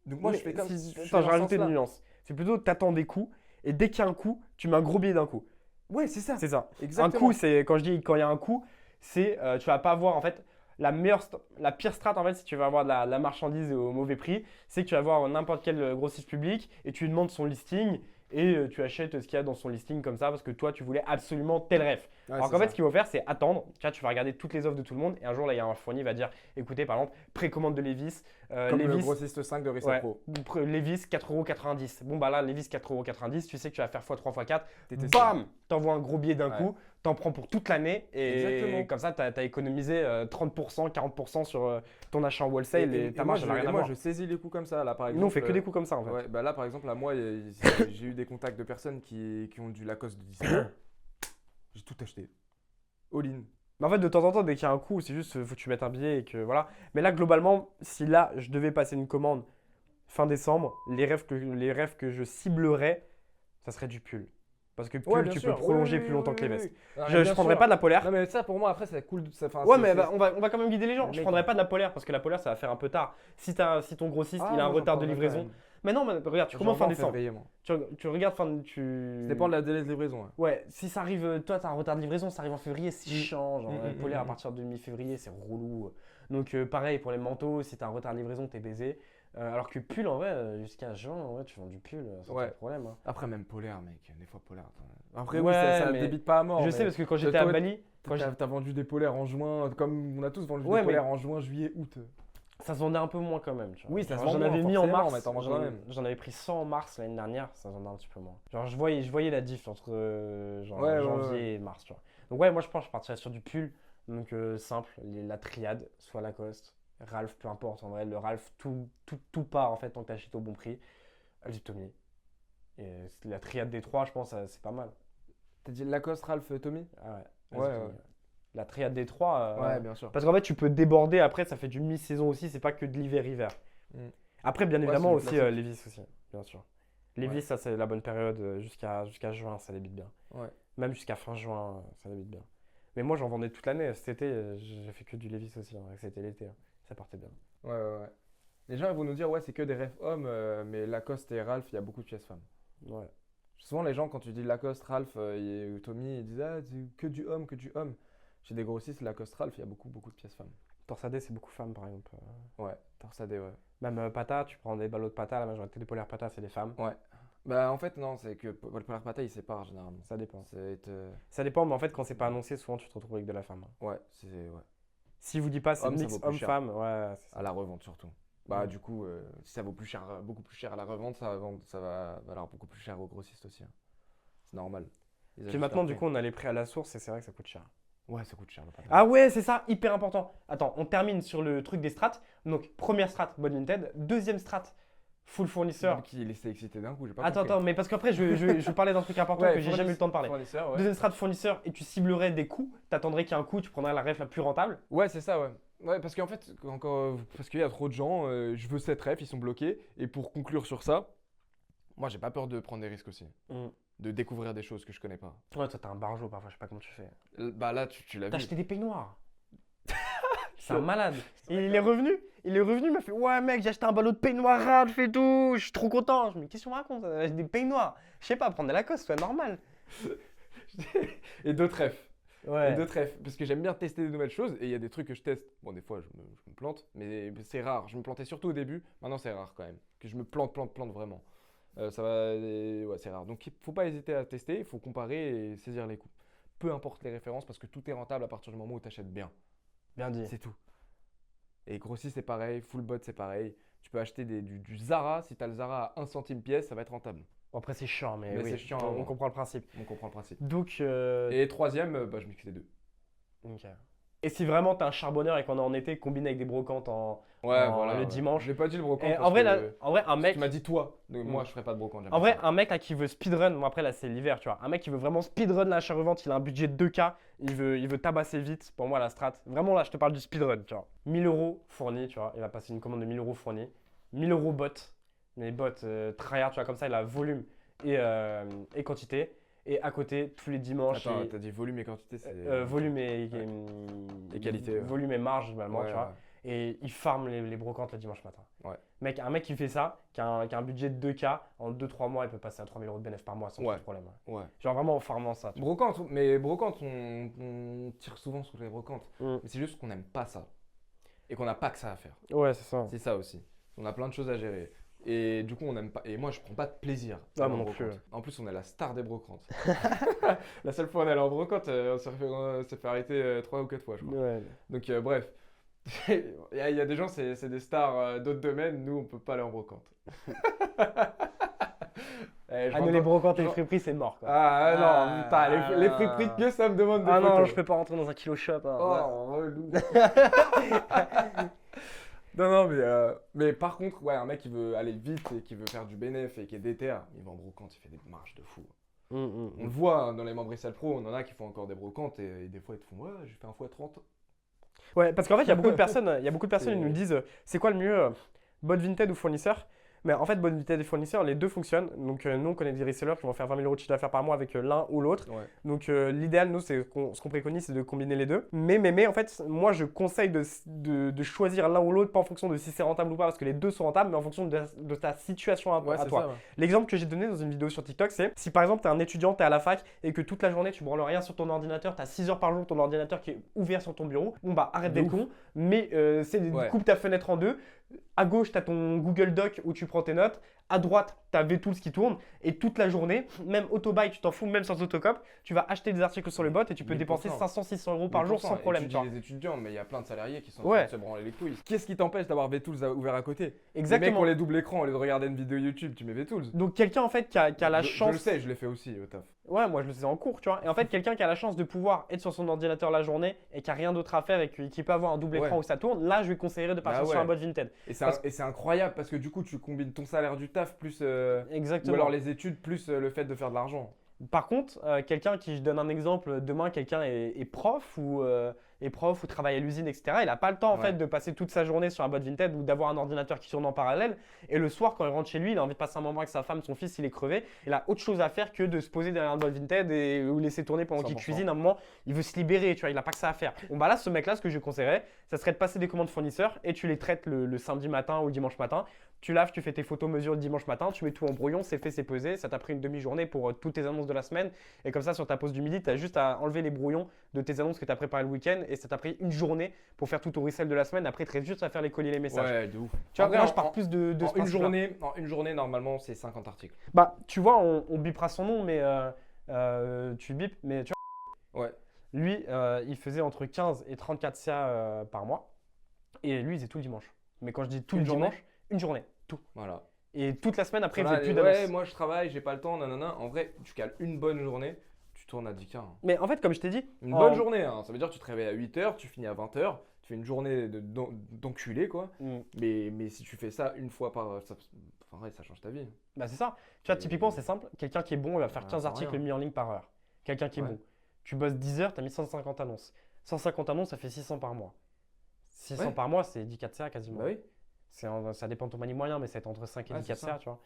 Donc moi, Mais je fais comme si- je fais Attends, dans j'ai ce rajouté une sens-là. nuance. C'est plutôt t'attends des coups, et dès qu'il y a un coup, tu mets un gros billet d'un coup. Ouais, c'est ça. C'est ça. Exactement. Un coup, c'est quand je dis quand il y a un coup, c'est tu vas pas avoir en fait la pire strat en fait si tu veux avoir de la marchandise au mauvais prix, c'est que tu vas voir n'importe quel grossiste public et tu lui demandes son listing et tu achètes ce qu'il y a dans son listing comme ça parce que toi tu voulais absolument tel ref. Ouais, Alors c'est qu'en fait ça. ce qu'il faut faire c'est attendre, tu vas regarder toutes les offres de tout le monde et un jour là il y a un fourni qui va dire écoutez par exemple précommande de Levi's, Comme le Levi's grossiste 5 de Rissa Ouais. Pro. Levi's 4,90 €. Bon, bah là, Levi's 4,90 €, tu sais que tu vas faire x3 x4. T'étais Bam! T'envoies un gros billet d'un Ouais. coup, t'en prends pour toute l'année et Exactement. comme ça, t'as économisé 30%, 40% sur ton achat en wholesale et, ta marge, elle a rien à moi, voir. je saisis les coups comme ça. Là, par exemple, Nous, on fait que des coups comme ça en fait. Ouais, bah là, par exemple, là, moi, j'ai eu des contacts de personnes qui ont du Lacoste de dispo. J'ai tout acheté. All-in. Mais en fait, de temps en temps, dès qu'il y a un coup, c'est juste faut que tu mettes un billet et que voilà. Mais là, globalement, si là, je devais passer une commande fin décembre, les rêves que je ciblerais, ça serait du pull. Parce que pull, Ouais, bien tu sûr. peux prolonger Oui, plus longtemps oui, que les oui, vestes. oui. Je ne prendrais pas de la polaire. Non, mais ça, pour moi, après, c'est cool. Ouais, mais on va quand même guider les gens. Le Je mec, prendrais pas de la polaire parce que la polaire, ça va faire un peu tard. Si ton grossiste, Ah, il a un moi, j'en retard de prendrais livraison. quand même. Mais non, mais regarde, tu J'en commandes fin vends en décembre. février, moi. Tu regardes fin. Ça dépend de la délai de livraison. Ouais. Ouais, si ça arrive, toi, t'as un retard de livraison, ça arrive en février, c'est chiant. Genre, la polaire à mm. partir de mi-février, c'est relou. Donc, pareil pour les manteaux, si t'as un retard de livraison, t'es baisé. Alors que pull, en vrai, jusqu'à juin, ouais, tu vends du pull, sans Ouais. aucun problème. Hein. Après, même polaire, mec. Des fois, polaire. Après, Ouais, oui, ça mais débite pas à mort. Je sais mais parce que quand j'étais à toi, Bali, T'as vendu des polaires en juin, comme on a tous vendu Ouais, des polaires en juin, juillet, août. ça se vendait un peu moins quand même. Tu vois. Oui, ça se Genre, vend j'en avais moins, mis en forcément, mars. mais t'en vends quand même. J'en avais pris 100 en mars l'année dernière, ça se vendait un petit peu moins. Genre, je voyais la diff entre Ouais, janvier et mars. Tu vois. Donc, ouais, moi je pense que je partirais sur du pull. Donc, simple, la triade, soit Lacoste, Ralph, peu importe. En vrai, le Ralph, tout part en fait tant que tu achètes au bon prix. Alzip Tommy. Et la triade des trois, je pense, c'est pas mal. T'as dit Lacoste, Ralph, Tommy? Ah ouais. Ouais, Alzip Tommy. ouais. La triade des trois. Ouais, bien sûr. Parce qu'en fait, tu peux déborder après, ça fait du mi-saison aussi, c'est pas que de l'hiver-hiver. Mm. Après, bien Ouais, évidemment, c'est aussi du classique. Levi's aussi, bien sûr. Levi's, Ouais. ça, c'est la bonne période jusqu'à juin, ça débite bien. Ouais. Même jusqu'à fin juin, ça débite bien. Mais moi, j'en vendais toute l'année. Cet été, j'ai fait que du Levi's aussi. Hein, c'était l'été, hein. Ça partait bien. Ouais, ouais, ouais. Les gens ils vont nous dire, ouais, c'est que des refs hommes, mais Lacoste et Ralph, il y a beaucoup de pièces femmes. Ouais. Souvent, les gens, quand tu dis Lacoste, Ralph et Tommy, ils disent, ah, c'est que du homme, que du homme. Chez des grossistes, Lacoste, Ralph, il y a beaucoup, beaucoup de pièces femmes. Torsadé, c'est beaucoup femmes, par exemple. Ouais, torsadé, ouais. Même Pata, tu prends des ballots de Pata, la majorité des polaires Pata, c'est des femmes. Ouais. Bah, en fait, non, c'est que le polaire pata, il sépare généralement. Ça dépend. C'est. Ça dépend, mais en fait, quand c'est pas annoncé, souvent, tu te retrouves avec de la femme. Hein. Ouais, c'est. Ouais. Si vous dit pas, c'est Homme, ça mix vaut plus cher. homme-femme, ouais, c'est ça. À la revente surtout. Bah, Mm. du coup, si ça vaut plus cher, beaucoup plus cher à la revente, ça va valoir beaucoup plus cher aux grossistes aussi. Hein. C'est normal. Ils Puis ajustent maintenant, leur du prix. coup, on a les prix à la source et c'est vrai que ça coûte cher. Ouais, ça coûte cher le pata. Ah ouais, c'est ça, hyper important. Attends, on termine sur le truc des strats. Donc, première strat, bonne Vinted. Deuxième strat, full fournisseur. Qui laissait exciter d'un coup, j'ai pas Attends, compris. attends, mais parce qu'après, je parlais d'un truc important Ouais, que j'ai jamais eu le temps de parler. Fournisseur, ouais. Deuxième strat, fournisseur, et tu ciblerais des coûts. T'attendrais qu'il y ait un coût, tu prendrais la ref la plus rentable. Ouais, c'est ça, ouais. Ouais, parce qu'en fait, parce qu'il y a trop de gens, je veux cette ref, ils sont bloqués. Et pour conclure sur ça, moi, j'ai pas peur de prendre des risques aussi. De découvrir des choses que je connais pas. Ouais, toi, t'as un barjo parfois, je sais pas comment tu fais. Bah là, tu l'as T'as vu. acheté des peignoirs. C'est un malade. Il est revenu. Il est revenu, il m'a fait ouais mec, j'ai acheté un ballot de peignoir rad, fais tout, je suis trop content. Je me dis qu'est-ce qu'on raconte? J'ai des peignoirs. Je sais pas, prendre des Lacoste, c'est normal. Et d'autres refs. Ouais. Et d'autres refs. Parce que j'aime bien tester des nouvelles choses et il y a des trucs que je teste. Bon, des fois, je me plante, mais c'est rare. Je me plantais surtout au début. Maintenant, c'est rare quand même. Que je me plante vraiment. Ça va. Ouais, c'est rare. Donc, il faut pas hésiter à tester. Il faut comparer et saisir les coups. Peu importe les références parce que tout est rentable à partir du moment où tu achètes bien. Bien dit. C'est tout. Et Grossi, c'est pareil. Fullbot, c'est pareil. Tu peux acheter du Zara. Si tu as le Zara à 1 centime pièce, ça va être rentable. Bon, après, c'est chiant, mais, Mais oui, c'est chiant, on hein. comprend le principe. On comprend le principe. Donc, Et troisième, je mixe les deux. ok. Et si vraiment t'es un charbonneur et qu'on est en été, combine avec des brocantes le dimanche. J'ai pas dit le brocante Et parce en vrai, que un mec. tu m'as dit toi. Donc moi, je ferai pas de brocante. En vrai, un mec là qui veut speedrun, bon après là c'est l'hiver, tu vois. Un mec qui veut vraiment speedrun l'achat-revente, il a un budget de 2K, il veut tabasser vite. Pour moi, la strat, vraiment là, je te parle du speedrun, tu vois. 1000 euros fournis, tu vois. Il va passer une commande de 1000 euros fournis. 1000 euros bot. Mais bot tryhard, tu vois, comme ça, il a volume et quantité. Et à côté, tous les dimanches. Attends, t'as dit volume et quantité, c'est. Volume et qualité, ouais. Volume et marge, normalement, Ouais, tu vois. Et il farm les brocantes le dimanche matin. Ouais. Mec, un mec qui fait ça, qui a un budget de 2K, en 2-3 mois, il peut passer à 3000 euros de bénéfice par mois sans Ouais. trop de problème. Ouais. Genre vraiment en farmant ça. Tu Brocante, mais brocante, on tire souvent sur les brocantes. vois. Mais c'est juste qu'on n'aime pas ça. Et qu'on n'a pas que ça à faire. Ouais, c'est ça. C'est ça aussi. On a plein de choses à gérer. Et du coup, on n'aime pas. Et moi, je prends pas de plaisir. Ah, à moi aller en non plus. brocante. En plus, on est la star des brocantes. La seule fois où on est allé en brocante, on s'est fait arrêter 3 ou 4 fois, je crois. Ouais. Donc, bref. Il y a des gens, c'est des stars d'autres domaines. Nous, on peut pas aller en brocante. Ah, nous, les brocantes et les friperies, c'est mort quoi. Ah non, putain, les friperies que ça me demande des Ah non, photos. je peux pas rentrer dans un kilo shop. Hein. Oh, relou. Non, mais par contre, ouais, un mec qui veut aller vite et qui veut faire du bénéf et qui est déter, il va en brocante, il fait des marges de fou. On le voit hein, dans les membres Essal Pro, on en a qui font encore des brocantes et des fois ils te font ouais, j'ai fait un x30. Ouais, parce qu'en fait, il y a beaucoup de personnes, C'est- ils nous disent c'est quoi le mieux, bot Vinted ou fournisseur? Mais en fait, bot Vinted et fournisseur, les deux fonctionnent. Donc, nous, on connaît des resellers qui vont faire 20 000 euros de chiffre d'affaires par mois avec l'un ou l'autre. Ouais. Donc, l'idéal, nous, c'est ce qu'on préconise, c'est de combiner les deux. Mais en fait, moi, je conseille de choisir l'un ou l'autre, pas en fonction de si c'est rentable ou pas, parce que les deux sont rentables, mais en fonction de ta situation à Ouais, c'est toi. ça. Ouais. L'exemple que j'ai donné dans une vidéo sur TikTok, c'est si par exemple tu es un étudiant, tu es à la fac et que toute la journée tu branles rien sur ton ordinateur, tu as 6 heures par jour ton ordinateur qui est ouvert sur ton bureau, bon bah arrête De d'être ouf. con, mais Ouais. coupe ta fenêtre en deux. À gauche, tu as ton Google Doc où tu prends tes notes. À droite, tu as VTools qui tourne. Et toute la journée, même Autobuy, tu t'en fous, même sans Autocop, tu vas acheter des articles sur le bot et tu peux 1000%. dépenser 500-600 euros par jour sans problème. Tu Tu vois. dis les étudiants, mais il y a plein de salariés qui sont en Ouais. train de se branler les couilles. Qu'est-ce qui t'empêche d'avoir VTools ouvert à côté? Les mecs Exactement. ont les doubles écrans, au lieu de regarder une vidéo YouTube, tu mets VTools. Donc quelqu'un en fait qui a la Je chance. le sais, je l'ai fait aussi au taf. Ouais, moi je le faisais en cours, tu vois. Et en fait, quelqu'un qui a la chance de pouvoir être sur son ordinateur la journée et qui a rien d'autre à faire et qui peut avoir un double écran Ouais. où ça tourne, là je lui conseillerais de partir Bah sur ouais. un bot Vinted. Et Parce- c'est incroyable parce que du coup, tu combines ton salaire du taf plus. Ou Exactement. alors les études plus le fait de faire de l'argent. Par contre, quelqu'un qui, je donne un exemple, demain quelqu'un est prof ou travaille à l'usine, etc. Il n'a pas le temps en Ouais. fait de passer toute sa journée sur un bot Vinted ou d'avoir un ordinateur qui tourne en parallèle. Et le soir, quand il rentre chez lui, il a envie de passer un moment avec sa femme, son fils, il est crevé. Il a autre chose à faire que de se poser derrière un bot Vinted ou laisser tourner pendant qu'il 100%. cuisine. À un moment, il veut se libérer, tu vois, il n'a pas que ça à faire. Bon, bah là, ce mec-là, ce que je lui conseillerais, ça serait de passer des commandes fournisseurs et tu les traites le samedi matin ou le dimanche matin. Tu laves, tu fais tes photos mesures le dimanche matin, tu mets tout en brouillon, c'est fait, c'est pesé. Ça t'a pris une demi-journée pour toutes tes annonces de la semaine. Et comme ça, sur ta pause du midi, tu as juste à enlever les brouillons de tes annonces que tu as préparées le week-end. Et ça t'a pris une journée pour faire tout ton resell de la semaine. Après, il te reste juste à faire les colis, les messages. Ouais, de ouf. Tu vois, En vrai, moi, je en- pars plus de ce En principe-là. une journée, normalement, c'est 50 articles. Bah, tu vois, on bipera son nom, mais tu bipes. Mais tu vois, Ouais. lui, il faisait entre 15 et 34 CA par mois. Et lui, il faisait tout le dimanche. Mais quand je dis tout Une le journée dimanche, une journée, tout. Voilà. Et toute la semaine, après, il Voilà, faisait plus ouais, d'annonces. moi je travaille, j'ai pas le temps, nanana. En vrai, tu cales une bonne journée, tu tournes à 10K. Hein. Mais en fait, comme je t'ai dit, Une en- bonne journée, hein. Ça veut dire que tu te réveilles à 8h, tu finis à 20h, tu fais une journée d'enculé, quoi. Mm. Mais si tu fais ça une fois par. Enfin, ouais, ça change ta vie. Bah c'est ça. Tu vois, typiquement, c'est simple. Quelqu'un qui est bon, il va faire Ah, 15 c'est articles rien. mis en ligne par heure. Quelqu'un qui est Ouais. bon. Tu bosses 10 heures, tu as mis 150 annonces. 150 annonces, ça fait 600 par mois. 600 Ouais. par mois, c'est 10 4 CA quasiment. Bah oui. Ça dépend de ton panier moyen, mais c'est entre 5 et Ouais, 10 4 c'est ça. CA, tu vois.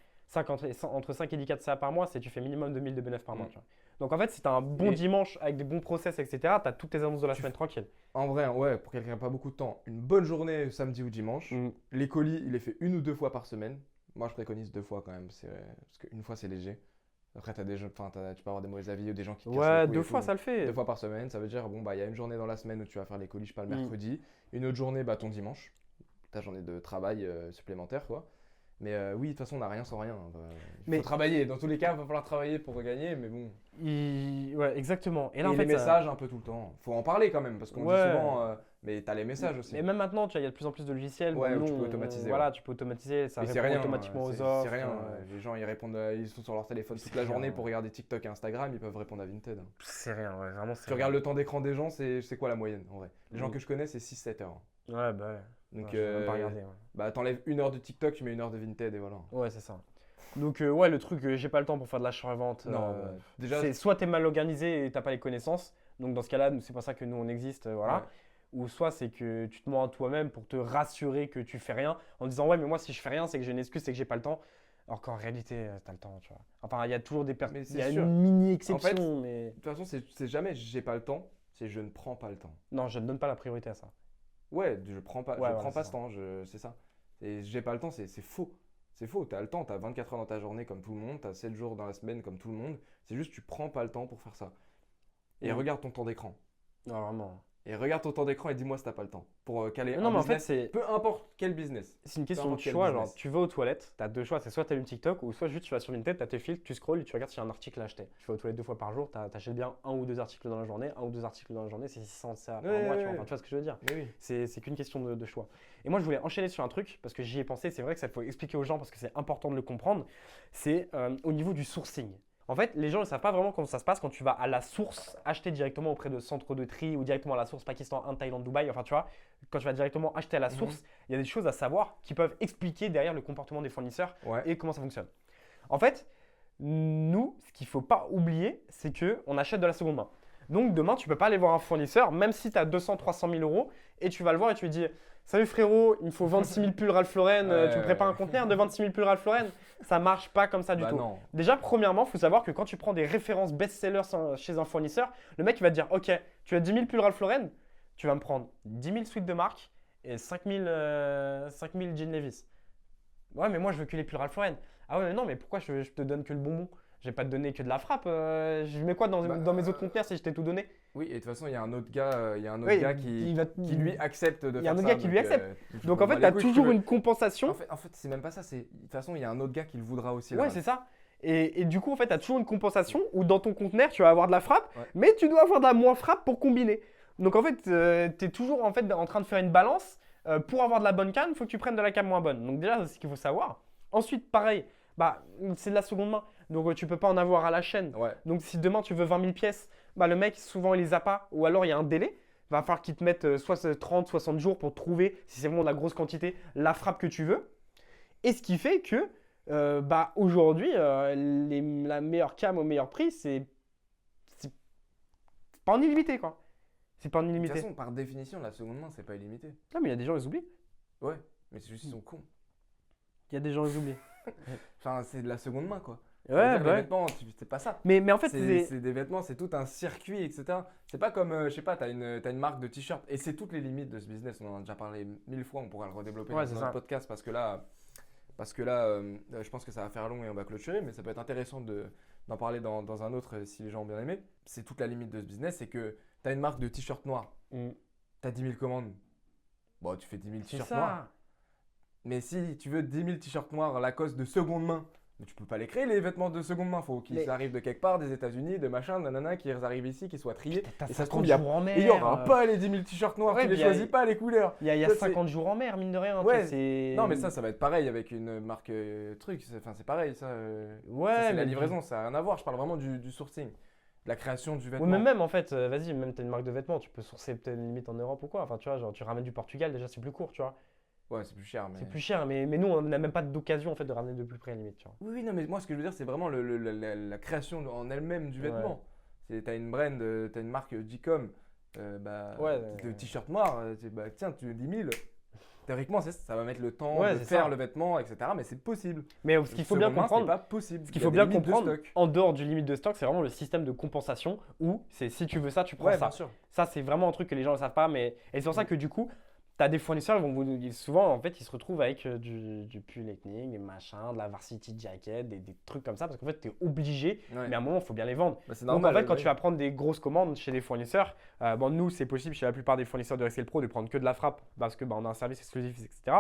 Entre 5 et 10 cas par mois, c'est tu fais minimum 2000 de bénéfices par mois. Mm. Tu vois. Donc en fait, si tu as un bon Et- dimanche avec des bons process, etc., tu as toutes tes annonces de la Tu semaine tranquille. En vrai, ouais, pour quelqu'un qui n'a pas beaucoup de temps, une bonne journée samedi ou dimanche. Mm. Les colis, il les fait 1 ou 2 fois par semaine. Moi, je préconise 2 fois quand même, parce qu'une fois, c'est léger. Après, tu peux avoir des mauvais avis ou des gens qui te cassent les Ouais, couilles 2 et fois, tout. ça le fait. 2 fois par semaine, ça veut dire, bon, bah, il y a une journée dans la semaine où tu vas faire les colis, je sais pas, le Mm. mercredi. Une autre journée, bah, ton dimanche. Ta journée de travail supplémentaire, quoi. Mais oui, de toute façon, on n'a rien sans rien. Il Mais- faut travailler. Dans tous les cas, il va falloir travailler pour gagner, mais bon. Ouais, exactement. Et là, en Et fait, les messages un peu tout le temps. Faut en parler quand même, parce qu'on Ouais. dit souvent, mais t'as les messages aussi. Et même maintenant, tu vois, il y a de plus en plus de logiciels. Ouais, dont où tu nous, peux automatiser, Voilà, ouais. tu peux automatiser, ça Mais c'est répond rien, automatiquement c'est aux offres. rien. Les gens, ils répondent, ils sont sur leur téléphone toute C'est la rien, journée ouais. pour regarder TikTok et Instagram, ils peuvent répondre à Vinted. C'est rien, ouais, vraiment, c'est Tu regardes le temps d'écran des gens, c'est quoi la moyenne en vrai? Les gens Mm. que je connais, c'est 6-7 heures. Ouais, bah ouais. Donc, Ouais, je vais même pas regarder. Ouais. bah, t'enlèves 1 heure de TikTok, tu mets 1 heure de Vinted et voilà. Ouais, c'est ça. Donc, ouais, le truc, j'ai pas le temps pour faire de l'achat-revente. Non, bah, déjà, c'est soit t'es mal organisé et t'as pas les connaissances. Donc, dans ce cas-là, c'est pour ça que nous, on existe. Voilà. Ouais. Ou soit c'est que tu te mens à toi-même pour te rassurer que tu fais rien en disant ouais, mais moi, si je fais rien, c'est que j'ai une excuse, c'est que j'ai pas le temps. Alors qu'en réalité, t'as le temps, tu vois. Enfin, il y a toujours des personnes. Mais c'est Il y a sûr. une mini-exception, En fait, mais. de toute façon, c'est jamais j'ai pas le temps, c'est je ne prends pas le temps. Non, je ne donne pas la priorité à ça. Ouais, je prends pas, Ouais, je voilà, prends pas c'est ce temps, c'est ça. Et j'ai pas le temps, c'est faux. C'est faux, t'as le temps, t'as 24 heures dans ta journée comme tout le monde, t'as 7 jours dans la semaine comme tout le monde. C'est juste tu prends pas le temps pour faire ça. Et Mm. regarde ton temps d'écran. Non, vraiment. Et regarde ton temps d'écran et dis-moi si t'as pas le temps. Pour caler Non, un mais en fait, business, c'est. peu importe quel business. C'est une question de importe quel choix. business. Genre, tu vas aux toilettes, tu as deux choix. C'est soit tu allumes TikTok ou soit juste tu vas sur Vinted, tu as tes filtres, tu scrolls et tu regardes s'il y a un article à acheter. Tu vas aux toilettes 2 fois par jour, tu achètes bien 1 ou 2 articles dans la journée. 1 ou 2 articles dans la journée, c'est 600 ça par Ouais, mois. ouais, Tu vois, ouais. enfin, tu vois ce que je veux dire. Mais oui. C'est qu'une question de choix. Et moi, je voulais enchaîner sur un truc parce que j'y ai pensé. C'est vrai que ça faut expliquer aux gens parce que c'est important de le comprendre. C'est au niveau du sourcing. En fait, les gens ne savent pas vraiment comment ça se passe quand tu vas à la source acheter directement auprès de centres de tri ou directement à la source Pakistan, Inde, Thaïlande, Dubaï. Enfin, tu vois, quand tu vas directement acheter à la source, il y a des choses à savoir qui peuvent expliquer derrière le comportement des fournisseurs Ouais. et comment ça fonctionne. En fait, nous, ce qu'il ne faut pas oublier, c'est qu'on achète de la seconde main. Donc demain, tu ne peux pas aller voir un fournisseur, même si tu as 200, 300 000 euros, et tu vas le voir et tu lui dis « Salut frérot, il me faut 26 000 pulls Ralph Lauren, tu me prépares un conteneur de 26 000 pulls Ralph Lauren ?» Ça ne marche pas comme ça du Bah tout. non. Déjà, premièrement, il faut savoir que quand tu prends des références best-sellers chez un fournisseur, le mec il va te dire « Ok, tu as 10 000 pulls Ralph Lauren, tu vas me prendre 10 000 suites de marque et 5 000 jeans Levi's. » Ouais, mais moi je veux que les pulls Ralph Lauren. Ah ouais, mais non, mais pourquoi je te donne que le bonbon? Je vais pas te donner que de la frappe. Je mets quoi dans mes autres conteneurs si je t'ai tout donné? Oui, et de toute façon, il y a un autre gars, Oui, qui, va- qui lui accepte de faire ça. Il y a un autre gars qui lui donc, accepte. tu Donc peux en fait, m'en tu as les couilles, toujours tu veux. une compensation. En fait, c'est même pas ça. De toute façon, il y a un autre gars qui le voudra aussi. Ouais, là. c'est ça. Et du coup, en fait, tu as toujours une compensation où dans ton conteneur, tu vas avoir de la frappe, Ouais. mais tu dois avoir de la moins frappe pour combiner. Donc en fait, tu es toujours en train de faire une balance. Pour avoir de la bonne canne, il faut que tu prennes de la canne moins bonne. Donc déjà, c'est ce qu'il faut savoir. Ensuite, pareil, c'est de la seconde main. Donc tu peux pas en avoir à la chaîne. Ouais. Donc si demain tu veux 20 000 pièces, le mec, souvent il les a pas. Ou alors il y a un délai. Il va falloir qu'il te mette soit 30, 60 jours pour trouver, si c'est vraiment de la grosse quantité, la frappe que tu veux. Et ce qui fait que aujourd'hui, la meilleure cam au meilleur prix, c'est pas en illimité, quoi. C'est pas en De toute illimité. façon, par définition, la seconde main, c'est pas illimité. Non, mais il y a des gens, ils oublient. Ouais, mais c'est juste qu'ils sont cons. Il y a des gens, ils oublient. Enfin, c'est de la seconde main, quoi. Ouais, C'est-à-dire, bah les ouais. vêtements, c'est pas ça. Mais en fait, C'est des vêtements, c'est tout un circuit, etc. C'est pas comme, je sais pas, t'as une marque de t-shirt. Et c'est toutes les limites de ce business. On en a déjà parlé 1000 fois, on pourra le redévelopper Ouais, dans c'est un ça. autre podcast parce que là, je pense que ça va faire long et on va clôturer. Mais ça peut être intéressant d'en parler dans un autre si les gens ont bien aimé. C'est toute la limite de ce business, c'est que t'as une marque de t-shirt noir. T'as 10 000 commandes. Bon, tu fais 10 000 c'est t-shirts noirs. ça. Mais si tu veux 10 000 t-shirts noirs Lacoste de seconde main, mais tu peux pas les créer les vêtements de seconde main. Faut qu'ils Mais- arrivent de quelque part, des États-unis, de machin, nanana, qu'ils arrivent ici, qu'ils soient triés. T'as Et ça se 50 trouve, il y a- jours en mer. Et il y aura pas les 10 000 t-shirts noirs, Ouais, tu les puis il y a- choisis pas les couleurs. Il y a Ça, 50 jours en mer, mine de rien. Ouais. Tu sais, c'est- Non, mais ça va être pareil avec une marque truc. Enfin, c'est pareil, ça. Ouais, Ça, c'est mais la livraison, ça n'a rien à voir. Je parle vraiment du sourcing, de la création du Ouais, vêtement. mais même en fait, vas-y, même t'as une marque de vêtements, tu peux sourcer peut-être limite en Europe ou quoi. Enfin, tu vois, genre tu ramènes du Portugal, déjà c'est plus court, tu vois. Ouais, c'est plus cher, mais. C'est plus cher, mais nous on n'a même pas d'occasion en fait de ramener de plus près limite, tu vois. Oui, oui, non, mais moi, ce que je veux dire, c'est vraiment la création en elle-même du vêtement. T'as une brand, t'as une marque Gcom, Ouais, de t-shirt noir, tiens, tu 10 000. Théoriquement, ça va mettre le temps Ouais, de c'est faire ça. le vêtement, etc. Mais c'est possible. Mais ce qu'il faut bien Seconde main, comprendre, c'est pas possible. ce qu'il Il y a faut des bien limites de comprendre, stock. en dehors du limite de stock, c'est vraiment le système de compensation où c'est si tu veux ça, tu prends Ouais, ça. bien sûr. Ça, c'est vraiment un truc que les gens ne savent pas. Et c'est pour ça que du coup, tu as des fournisseurs, souvent, en fait, ils se retrouvent avec du pull ethnique, des machins, de la varsity jacket, des trucs comme ça, parce qu'en fait, tu es obligé, Ouais. mais à un moment, il faut bien les vendre. Bah, c'est Donc, normal. en fait, quand oui. tu vas prendre des grosses commandes chez des fournisseurs, nous, c'est possible chez la plupart des fournisseurs de Rexel Pro de prendre que de la frappe, parce que on a un service exclusif, etc.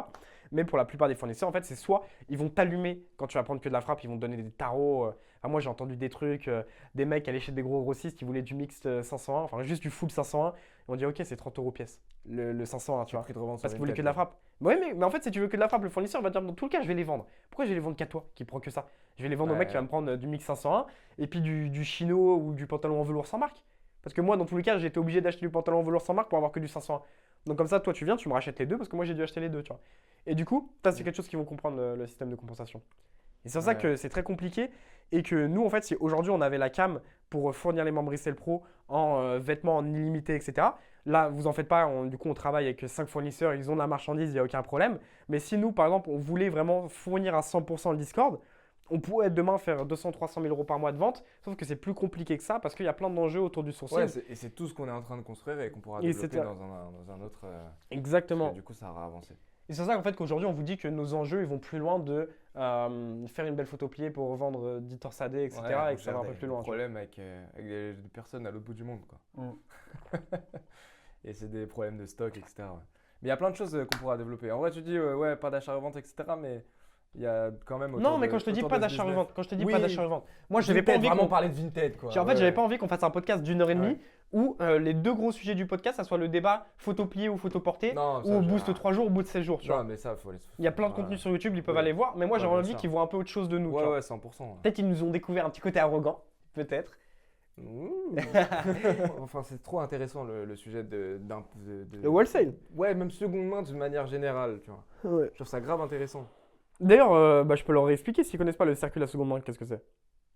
Mais pour la plupart des fournisseurs, en fait, c'est soit ils vont t'allumer quand tu vas prendre que de la frappe, ils vont te donner des tarots. Moi, j'ai entendu des trucs, des mecs allaient chez des gros grossistes qui voulaient du mixte 501, enfin juste du full 501. Ils vont dire, ok, c'est 30 € pièce, le 501, tu vois. Prix de revente sur Parce qu'ils voulaient que Vinted, de la frappe. Ouais, mais en fait, si tu veux que de la frappe, le fournisseur va dire, dans tout le cas, je vais les vendre. Pourquoi je vais les vendre qu'à toi qui prend que ça? Je vais les vendre au Ouais. mec qui va me prendre du mix 501 et puis du chino ou du pantalon en velours sans marque. Parce que moi, dans tous les cas, j'ai été obligé d'acheter du pantalon en velours sans marque pour avoir que du 501. Donc comme ça, toi, tu viens, tu me rachètes les deux parce que moi, j'ai dû acheter les deux, tu vois. Et du coup, ça, c'est quelque chose qu'ils vont comprendre, le système de compensation. Et c'est pour ça Ouais. que c'est très compliqué et que nous, en fait, si aujourd'hui on avait la cam pour fournir les membres Resell Pro en vêtements en illimité, etc. Là, vous en faites pas, du coup, on travaille avec 5 fournisseurs, ils ont de la marchandise, il n'y a aucun problème. Mais si nous, par exemple, on voulait vraiment fournir à 100% le Discord, on pourrait demain faire 200-300 000 € par mois de vente, sauf que c'est plus compliqué que ça parce qu'il y a plein d'enjeux autour du sourcing. Ouais, et c'est tout ce qu'on est en train de construire et qu'on pourra Et développer c'est- dans un autre. Exactement. Parce que du coup, ça aura avancé. Et c'est pour ça qu'en fait qu'aujourd'hui on vous dit que nos enjeux ils vont plus loin de faire une belle photo pliée pour revendre 10 torsadés, etc. et que ça va un peu plus loin. Tu vois. Problème avec des personnes à l'autre bout du monde, quoi. Et c'est des problèmes de stock, etc. ouais. Mais il y a plein de choses qu'on pourra développer. En vrai, tu dis, ouais, pas d'achat-revente, etc. Mais il y a quand même. Non, mais quand je te dis pas d'achat-revente, Oui. pas d'achat-revente, moi j'avais pas envie vraiment qu'on parler de Vinted, quoi. En fait, j'avais pas envie qu'on fasse un podcast d'1 h 30 Ouais. où les deux gros sujets du podcast, ça soit le débat photo pliée ou photo portée, Non, ou au boost 3 jours, au bout de 16 jours. Tu vois. Non, mais ça, faut les. Il y a plein de Ouais. contenus sur YouTube, ils peuvent Ouais. aller voir, mais moi Ouais, j'aurais bien envie sûr. qu'ils voient un peu autre chose de nous. tu Ouais, vois. ouais, 100%. ouais. Peut-être qu'ils nous ont découvert un petit côté arrogant, peut-être. Ouh. Enfin, c'est trop intéressant le sujet de. Le wholesale. Ouais, même seconde main d'une manière générale, tu vois. Ouais. Je trouve ça grave intéressant. D'ailleurs, je peux leur expliquer s'ils connaissent pas le circuit de la seconde main, qu'est-ce que c'est?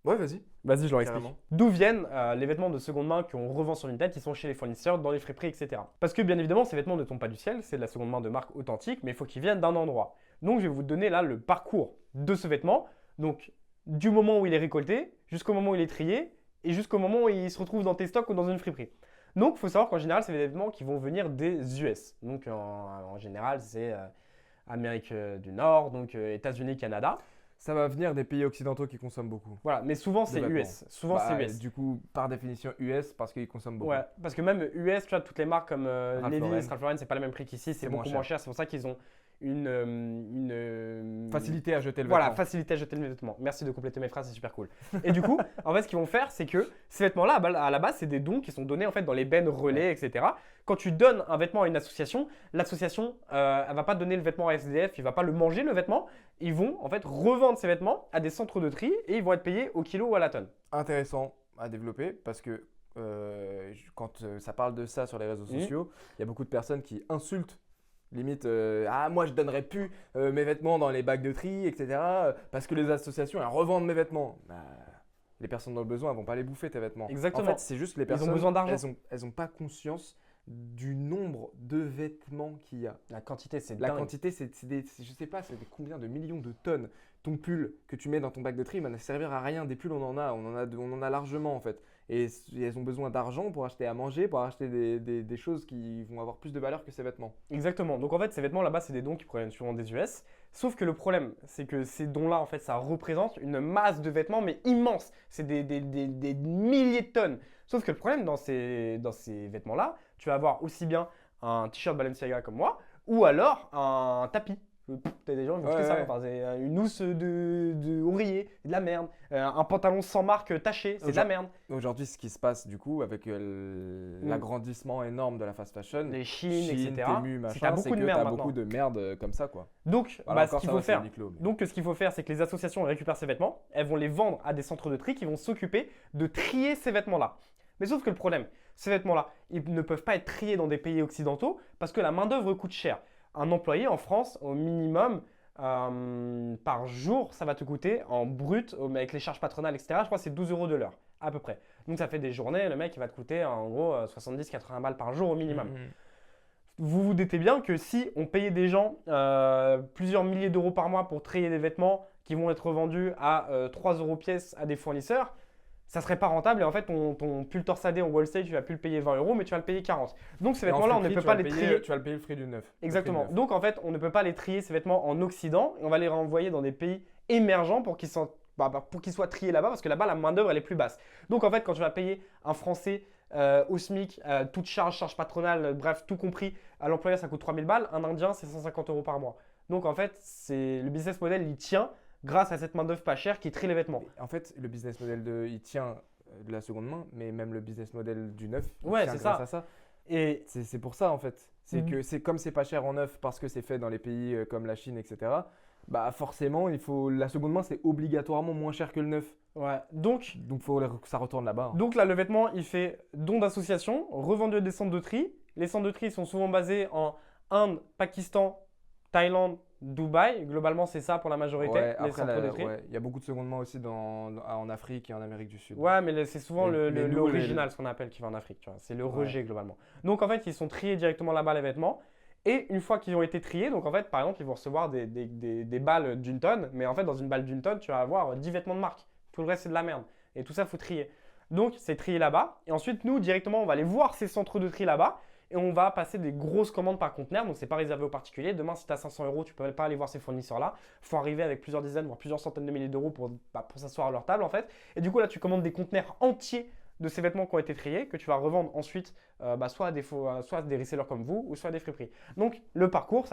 Ouais, vas-y. Vas-y, je leur explique. Carrément. D'où viennent les vêtements de seconde main qu'on revend sur Vinted, qui sont chez les fournisseurs, dans les friperies, etc. Parce que bien évidemment, ces vêtements ne tombent pas du ciel, c'est de la seconde main de marque authentique, mais il faut qu'ils viennent d'un endroit. Donc, je vais vous donner là le parcours de ce vêtement. Donc, du moment où il est récolté, jusqu'au moment où il est trié, et jusqu'au moment où il se retrouve dans tes stocks ou dans une friperie. Donc, il faut savoir qu'en général, c'est des vêtements qui vont venir des US. Donc, en général, c'est Amérique du Nord, donc États-Unis, Canada. Ça va venir des pays occidentaux qui consomment beaucoup. Voilà, mais souvent Des c'est vêtements. US. Souvent Bah, c'est US. Du coup, par définition US, parce qu'ils consomment beaucoup. Ouais, parce que même US, tu vois, toutes les marques comme Ralph Levi's, Lauren. Ralph Lauren, c'est pas le même prix qu'ici, c'est C'est beaucoup moins moins cher. cher. C'est pour ça qu'ils ont une Facilité à jeter le Voilà, vêtement. facilité à jeter le vêtement. Merci de compléter mes phrases, c'est super cool. Et du coup, en fait, ce qu'ils vont faire, c'est que ces vêtements-là, à la base, c'est des dons qui sont donnés en fait dans les bennes relais, etc. Quand tu donnes un vêtement à une association, l'association, elle va pas donner le vêtement à SDF, il va pas le manger le vêtement. Ils vont en fait revendre ces vêtements à des centres de tri et ils vont être payés au kilo ou à la tonne. Intéressant à développer parce que quand ça parle de ça sur les réseaux sociaux, il y a beaucoup de personnes qui insultent. Limite, ah moi je donnerais plus mes vêtements dans les bacs de tri, etc. Parce que les associations elles revendent mes vêtements. Bah, les personnes dans le besoin elles vont pas les bouffer tes vêtements. Exactement. En fait, c'est juste que les personnes besoin d'argent. elles ont pas conscience du nombre de vêtements qu'il y a. La quantité, c'est La dingue. quantité, je sais pas, c'est combien de millions de tonnes. Ton pull que tu mets dans ton bac de tri, il ne servir à rien. Des pulls, on en a largement en fait. Et elles ont besoin d'argent pour acheter à manger, pour acheter des choses qui vont avoir plus de valeur que ces vêtements. Exactement. Donc en fait, ces vêtements là-bas, c'est des dons qui proviennent souvent des US. Sauf que le problème, c'est que ces dons-là, en fait, ça représente une masse de vêtements, mais immense. C'est des milliers de tonnes. Sauf que le problème dans ces vêtements-là, tu vas avoir aussi bien un t-shirt Balenciaga comme moi, ou alors un tapis. T'as des gens qui vont acheter ça, Ouais. enfin, c'est une housse de oreiller, c'est de la merde. Un pantalon sans marque taché, c'est de la merde. Aujourd'hui, ce qui se passe du coup avec l'agrandissement énorme de la fast fashion, Les Chine, Chine, etc. Temu, C'est machin, t'as c'est beaucoup de que merde t'as maintenant. beaucoup de merde comme ça quoi. Donc, Alors ce encore, qu'il ça faut va, c'est faire, Uniqlo, mais- donc, ce qu'il faut faire, c'est que les associations récupèrent ces vêtements, elles vont les vendre à des centres de tri qui vont s'occuper de trier ces vêtements-là. Mais sauf que le problème, ces vêtements-là, ils ne peuvent pas être triés dans des pays occidentaux parce que la main-d'œuvre coûte cher. Un employé en France, au minimum, par jour, ça va te coûter en brut, avec les charges patronales, etc. Je crois que c'est 12 € de l'heure, à peu près. Donc, ça fait des journées, le mec, il va te coûter en gros 70-80 balles par jour au minimum. vous vous doutez bien que si on payait des gens plusieurs milliers d'euros par mois pour trier des vêtements qui vont être vendus à 3 euros pièce à des fournisseurs, ça serait pas rentable et en fait ton pull torsadé en wholesale, tu vas plus le payer 20 euros mais tu vas le payer 40. Donc ces Et en vêtements-là, on ne friperie, peut tu pas vas les le trier. payer- Tu vas le payer le prix du neuf. le Exactement. prix du neuf. Donc en fait, on ne peut pas les trier ces vêtements en Occident et on va les renvoyer dans des pays émergents pour pour qu'ils soient triés là-bas parce que là-bas, la main-d'œuvre elle est plus basse. Donc en fait, quand tu vas payer un Français au SMIC, toute charge patronale, bref, tout compris, à l'employeur ça coûte 3000 balles, un Indien c'est 150 euros par mois. Donc en fait, le business model il tient grâce à cette main-d'œuvre pas chère qui trie les vêtements. En fait, le business model il tient de la seconde main, mais même le business model du neuf, il Ouais, tient c'est grâce ça. à ça. Et C'est pour ça en fait. C'est Mhm. que c'est comme c'est pas cher en neuf parce que c'est fait dans les pays comme la Chine, etc. Bah forcément, la seconde main c'est obligatoirement moins cher que le neuf. ouais, donc Donc faut que ça retourne là-bas. Donc là, le vêtement, il fait don d'association, revendu à des centres de tri. Les centres de tri sont souvent basés en Inde, Pakistan, Thaïlande, Dubaï. Globalement, c'est ça pour la majorité, Ouais, les après, centres de tri. ouais, il y a beaucoup de seconde main aussi en Afrique et en Amérique du Sud. Ouais, mais c'est souvent Mais nous, l'original, ce qu'on appelle, qui va en Afrique. Tu vois. C'est le rejet, globalement. Donc, en fait, ils sont triés directement là-bas, les vêtements. Et une fois qu'ils ont été triés, donc en fait, par exemple, ils vont recevoir des balles d'une tonne. Mais en fait, dans une balle d'une tonne, tu vas avoir 10 vêtements de marque. Tout le reste, c'est de la merde. Et tout ça, il faut trier. Donc, c'est trié là-bas. Et ensuite, nous, directement, on va aller voir ces centres de tri là-bas. Et on va passer des grosses commandes par conteneur. Donc, ce n'est pas réservé aux particuliers. Demain, si tu as 500 euros, tu ne peux pas aller voir ces fournisseurs-là. Il faut arriver avec plusieurs dizaines, voire plusieurs centaines de milliers d'euros pour s'asseoir à leur table, en fait. Et du coup, là, tu commandes des conteneurs entiers de ces vêtements qui ont été triés, que tu vas revendre ensuite soit à des resellers comme vous, ou soit à des friperies. Donc, le parcours,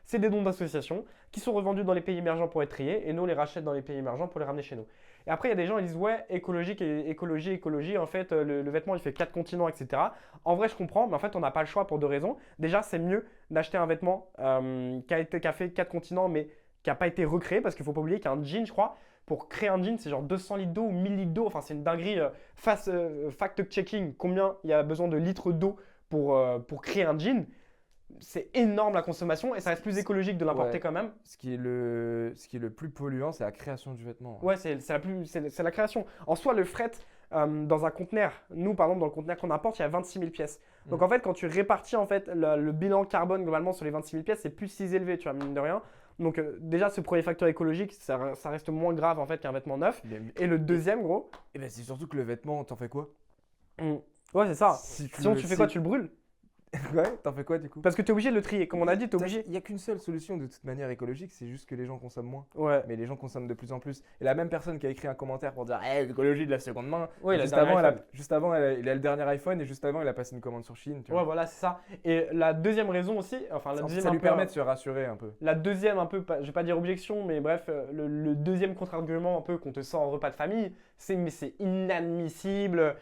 c'est des dons d'associations qui sont revendus dans les pays émergents pour être triés. Et nous, on les rachète dans les pays émergents pour les ramener chez nous. Et après, il y a des gens qui disent ouais, écologie. En fait, le vêtement, il fait 4 continents, etc. En vrai, je comprends, mais en fait, on n'a pas le choix pour 2 raisons. Déjà, c'est mieux d'acheter un vêtement qui a fait 4 continents, mais qui n'a pas été recréé, parce qu'il ne faut pas oublier qu'un jean, je crois, pour créer un jean, c'est genre 200 litres d'eau ou 1000 litres d'eau. Enfin, c'est une dinguerie. Fact-checking, combien il y a besoin de litres d'eau pour créer un jean. C'est énorme la consommation et ça reste plus écologique de l'importer Ouais. quand même. Ce qui est le plus polluant, c'est la création du vêtement. Ouais, c'est la création. En soi, le fret dans un conteneur, nous par exemple, dans le conteneur qu'on importe, il y a 26 000 pièces. Donc en fait, quand tu répartis en fait, le bilan carbone globalement sur les 26 000 pièces, c'est plus si élevé, tu vois, mine de rien. Donc déjà, ce premier facteur écologique, ça reste moins grave en fait qu'un vêtement neuf. Et le deuxième, gros, Et ben, c'est surtout que le vêtement, t'en fais quoi? ouais, c'est ça. Si tu Sinon, le- tu fais si- quoi? Tu le brûles. Ouais, t'en fais quoi du coup? Parce que tu es obligé de le trier. Comme on a dit, tu es obligé. Il n'y a qu'une seule solution de toute manière écologique, c'est juste que les gens consomment moins. Ouais. Mais les gens consomment de plus en plus. Et la même personne qui a écrit un commentaire pour dire hey, l'écologie de la seconde main, Ouais, juste, le dernier avant, iPhone. il a le dernier iPhone et juste avant, il a passé une commande sur Chine. Tu Ouais, vois. voilà, c'est ça. Et la deuxième raison aussi, enfin la Ça, deuxième ça un lui peu, permet de se rassurer un peu. la deuxième un peu, je vais pas dire objection, mais bref, le deuxième contre-argument un peu qu'on te sort en repas de famille, mais c'est inadmissible.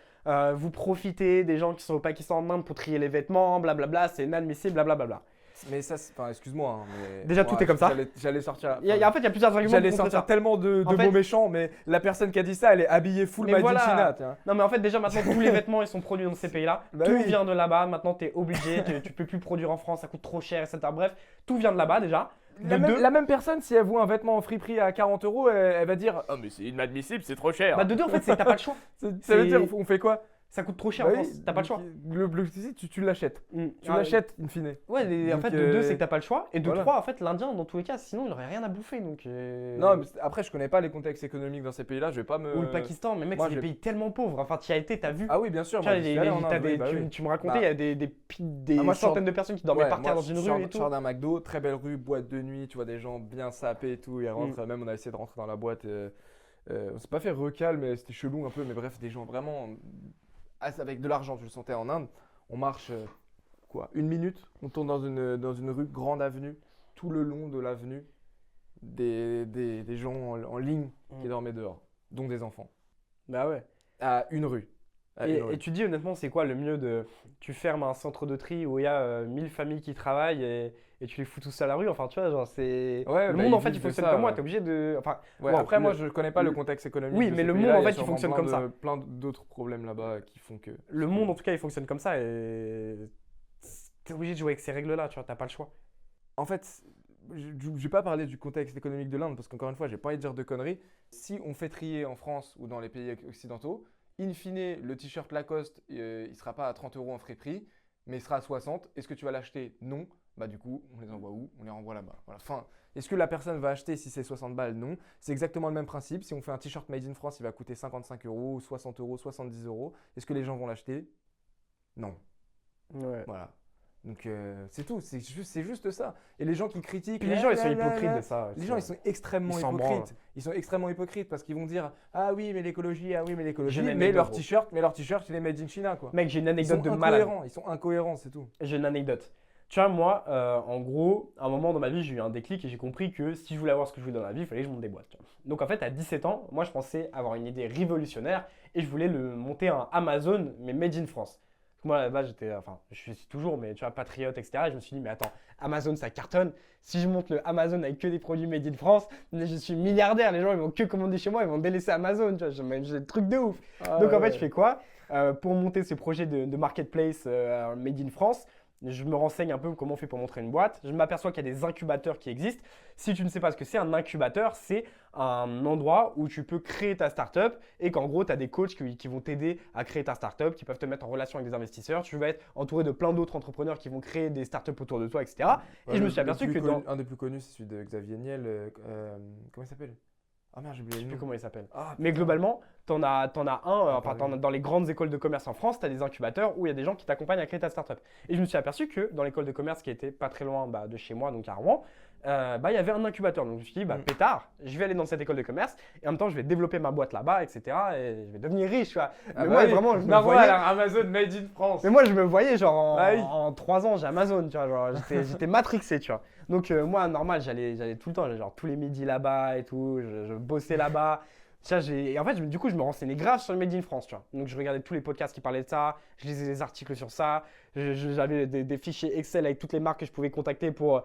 Vous profitez des gens qui sont au Pakistan en Inde pour trier les vêtements, blablabla, c'est inadmissible, blablabla. Mais ça, enfin, excuse-moi. Hein, mais... Déjà, tout est comme ça. J'allais sortir. En fait, il y a plusieurs arguments J'allais contre sortir ça. tellement de En fait- mots méchants, mais la personne qui a dit ça, elle est habillée full Mais Made in voilà. China. Tiens. Non, mais en fait, déjà maintenant, tous les vêtements ils sont produits dans ces pays-là. Bah Tout oui. vient de là-bas. Maintenant, tu es obligé. Tu peux plus produire en France, ça coûte trop cher, etc. Bref, tout vient de là-bas déjà. De deux, La même personne, si elle voit un vêtement en friperie à 40 euros, elle va dire oh, mais c'est inadmissible, c'est trop cher. bah, de deux, en fait, c'est que t'as pas le choix. Ça veut dire, on fait quoi? Ça coûte trop cher Bah en oui, France. T'as pas le choix. Tu l'achètes. Tu Ah, l'achètes, in fine. Ouais, en Donc, fait, de deux, c'est que t'as pas le choix. Et de voilà. trois, en fait, l'Indien, dans tous les cas, sinon, il aurait rien à bouffer. Donc, Non, mais après, je connais pas les contextes économiques dans ces pays-là, je vais pas me. Ou le Pakistan, mais mec, moi, c'est des j'ai- pays tellement pauvres. Enfin, tu y as été, t'as vu. Ah oui, bien sûr. Tu vois, Moi, j'y suis allé en t'as Inde, des- oui, bah oui. tu me racontais, Bah. il y a des Ah, moi, je centaines sors- de personnes qui dormaient Ouais, par terre moi, dans une je rue et Je tout. sors d'un McDo, très belle rue, boîte de nuit, tu vois des gens bien sapés et tout. Ils rentrent, même on a essayé de rentrer dans la boîte. On s'est pas fait recal, mais c'était chelou un peu. Mais bref, des gens vraiment avec de l'argent, je le sentais en Inde. On marche quoi, 1 minute, on tourne dans une rue, grande avenue, tout le long de l'avenue, des gens en ligne qui dormaient dehors, dont des enfants. Bah ouais. À une rue. À une rue. Et tu dis honnêtement, c'est quoi le mieux de. Tu fermes un centre de tri où il y a 1000 familles qui travaillent et tu les fous tous à la rue. Enfin, tu vois, genre, c'est. Ouais, le bah, monde ils en fait, il vivent de fonctionne ça, comme moi. ouais. T'es obligé de. Enfin, Ouais, bon, après, moi, le- je connais pas le le- contexte économique. Oui, de mais ces le pays-là. monde, en Il y a fait, il sûrement fonctionne plein comme de- ça. Plein d'autres problèmes là-bas qui font que. le monde, en tout cas, il fonctionne comme ça et. T'es obligé de jouer avec ces règles-là, tu vois, t'as pas le choix. En fait, je vais pas parler du contexte économique de l'Inde parce qu'encore une fois, j'ai pas envie de dire de conneries. Si on fait trier en France ou dans les pays occidentaux, in fine, le t-shirt Lacoste, il sera pas à 30 euros en friperie, mais il sera à 60. Est-ce que tu vas l'acheter? Non. Bah du coup, on les envoie où? On les renvoie là-bas. Voilà. Enfin, est-ce que la personne va acheter si c'est 60 balles? Non. C'est exactement le même principe. Si on fait un t-shirt Made in France, il va coûter 55 euros, 60 euros, 70 euros. Est-ce que les gens vont l'acheter? Non. Ouais. Voilà. Donc c'est tout, c'est juste ça. Et les gens qui critiquent, Puis les gens, ils sont hypocrites de ça. les gens, ils sont extrêmement Ils s'en branlent. hypocrites. Ils sont extrêmement hypocrites parce qu'ils vont dire ah oui mais l'écologie, ah oui mais l'écologie, J'ai une mais leur anecdote, t-shirt, il est made in China quoi. Mec, j'ai une Ils anecdote sont de malade. incohérents, ils sont incohérents, c'est tout. J'ai une anecdote. Tu vois, moi, en gros, à un moment dans ma vie, j'ai eu un déclic et j'ai compris que si je voulais avoir ce que je voulais dans la vie, il fallait que je monte des boîtes. Tu vois. Donc en fait, à 17 ans, moi, je pensais avoir une idée révolutionnaire et je voulais monter un Amazon, mais made in France. Parce que moi, là-bas, je suis toujours, mais tu vois, patriote, etc. Et je me suis dit, mais attends, Amazon, ça cartonne. Si je monte le Amazon avec que des produits made in France, je suis milliardaire. Les gens, ils vont que commander chez moi, ils vont délaisser Amazon. Tu vois, j'ai des trucs de ouf. Donc en fait, je fais quoi? Pour monter ce projet de marketplace made in France, je me renseigne un peu comment on fait pour montrer une boîte. Je m'aperçois qu'il y a des incubateurs qui existent. Si tu ne sais pas ce que c'est, un incubateur, c'est un endroit où tu peux créer ta startup et qu'en gros, tu as des coachs qui vont t'aider à créer ta startup, qui peuvent te mettre en relation avec des investisseurs. Tu vas être entouré de plein d'autres entrepreneurs qui vont créer des startups autour de toi, etc. Ouais, et je me suis aperçu que un des plus connus, c'est celui de Xavier Niel. Comment il s'appelle? Ah merde, j'ai oublié Je sais le plus nom. comment il s'appelle. Ah, Mais putain. globalement, t'en as Pareil. dans les grandes écoles de commerce en France, tu as des incubateurs où il y a des gens qui t'accompagnent à créer ta startup. Et je me suis aperçu que dans l'école de commerce qui était pas très loin de chez moi, donc à Rouen, il y avait un incubateur. Donc je me suis dit, pétard, je vais aller dans cette école de commerce et en même temps, je vais développer ma boîte là-bas, etc. Et je vais devenir riche. Tu vois. Ah Mais bah moi, oui. vraiment, je me Narwhal, voyais. Amazon made in France. Mais moi, je me voyais genre Ah oui. en 3 ans, j'ai Amazon, tu vois, genre, j'étais matrixé, tu vois. Donc moi, normal, j'allais tout le temps, genre tous les midis là-bas et tout, je bossais là-bas. Ça, et en fait, du coup, je me renseignais grave sur le Made in France, tu vois. Donc je regardais tous les podcasts qui parlaient de ça, je lisais des articles sur ça, j'avais des fichiers Excel avec toutes les marques que je pouvais contacter pour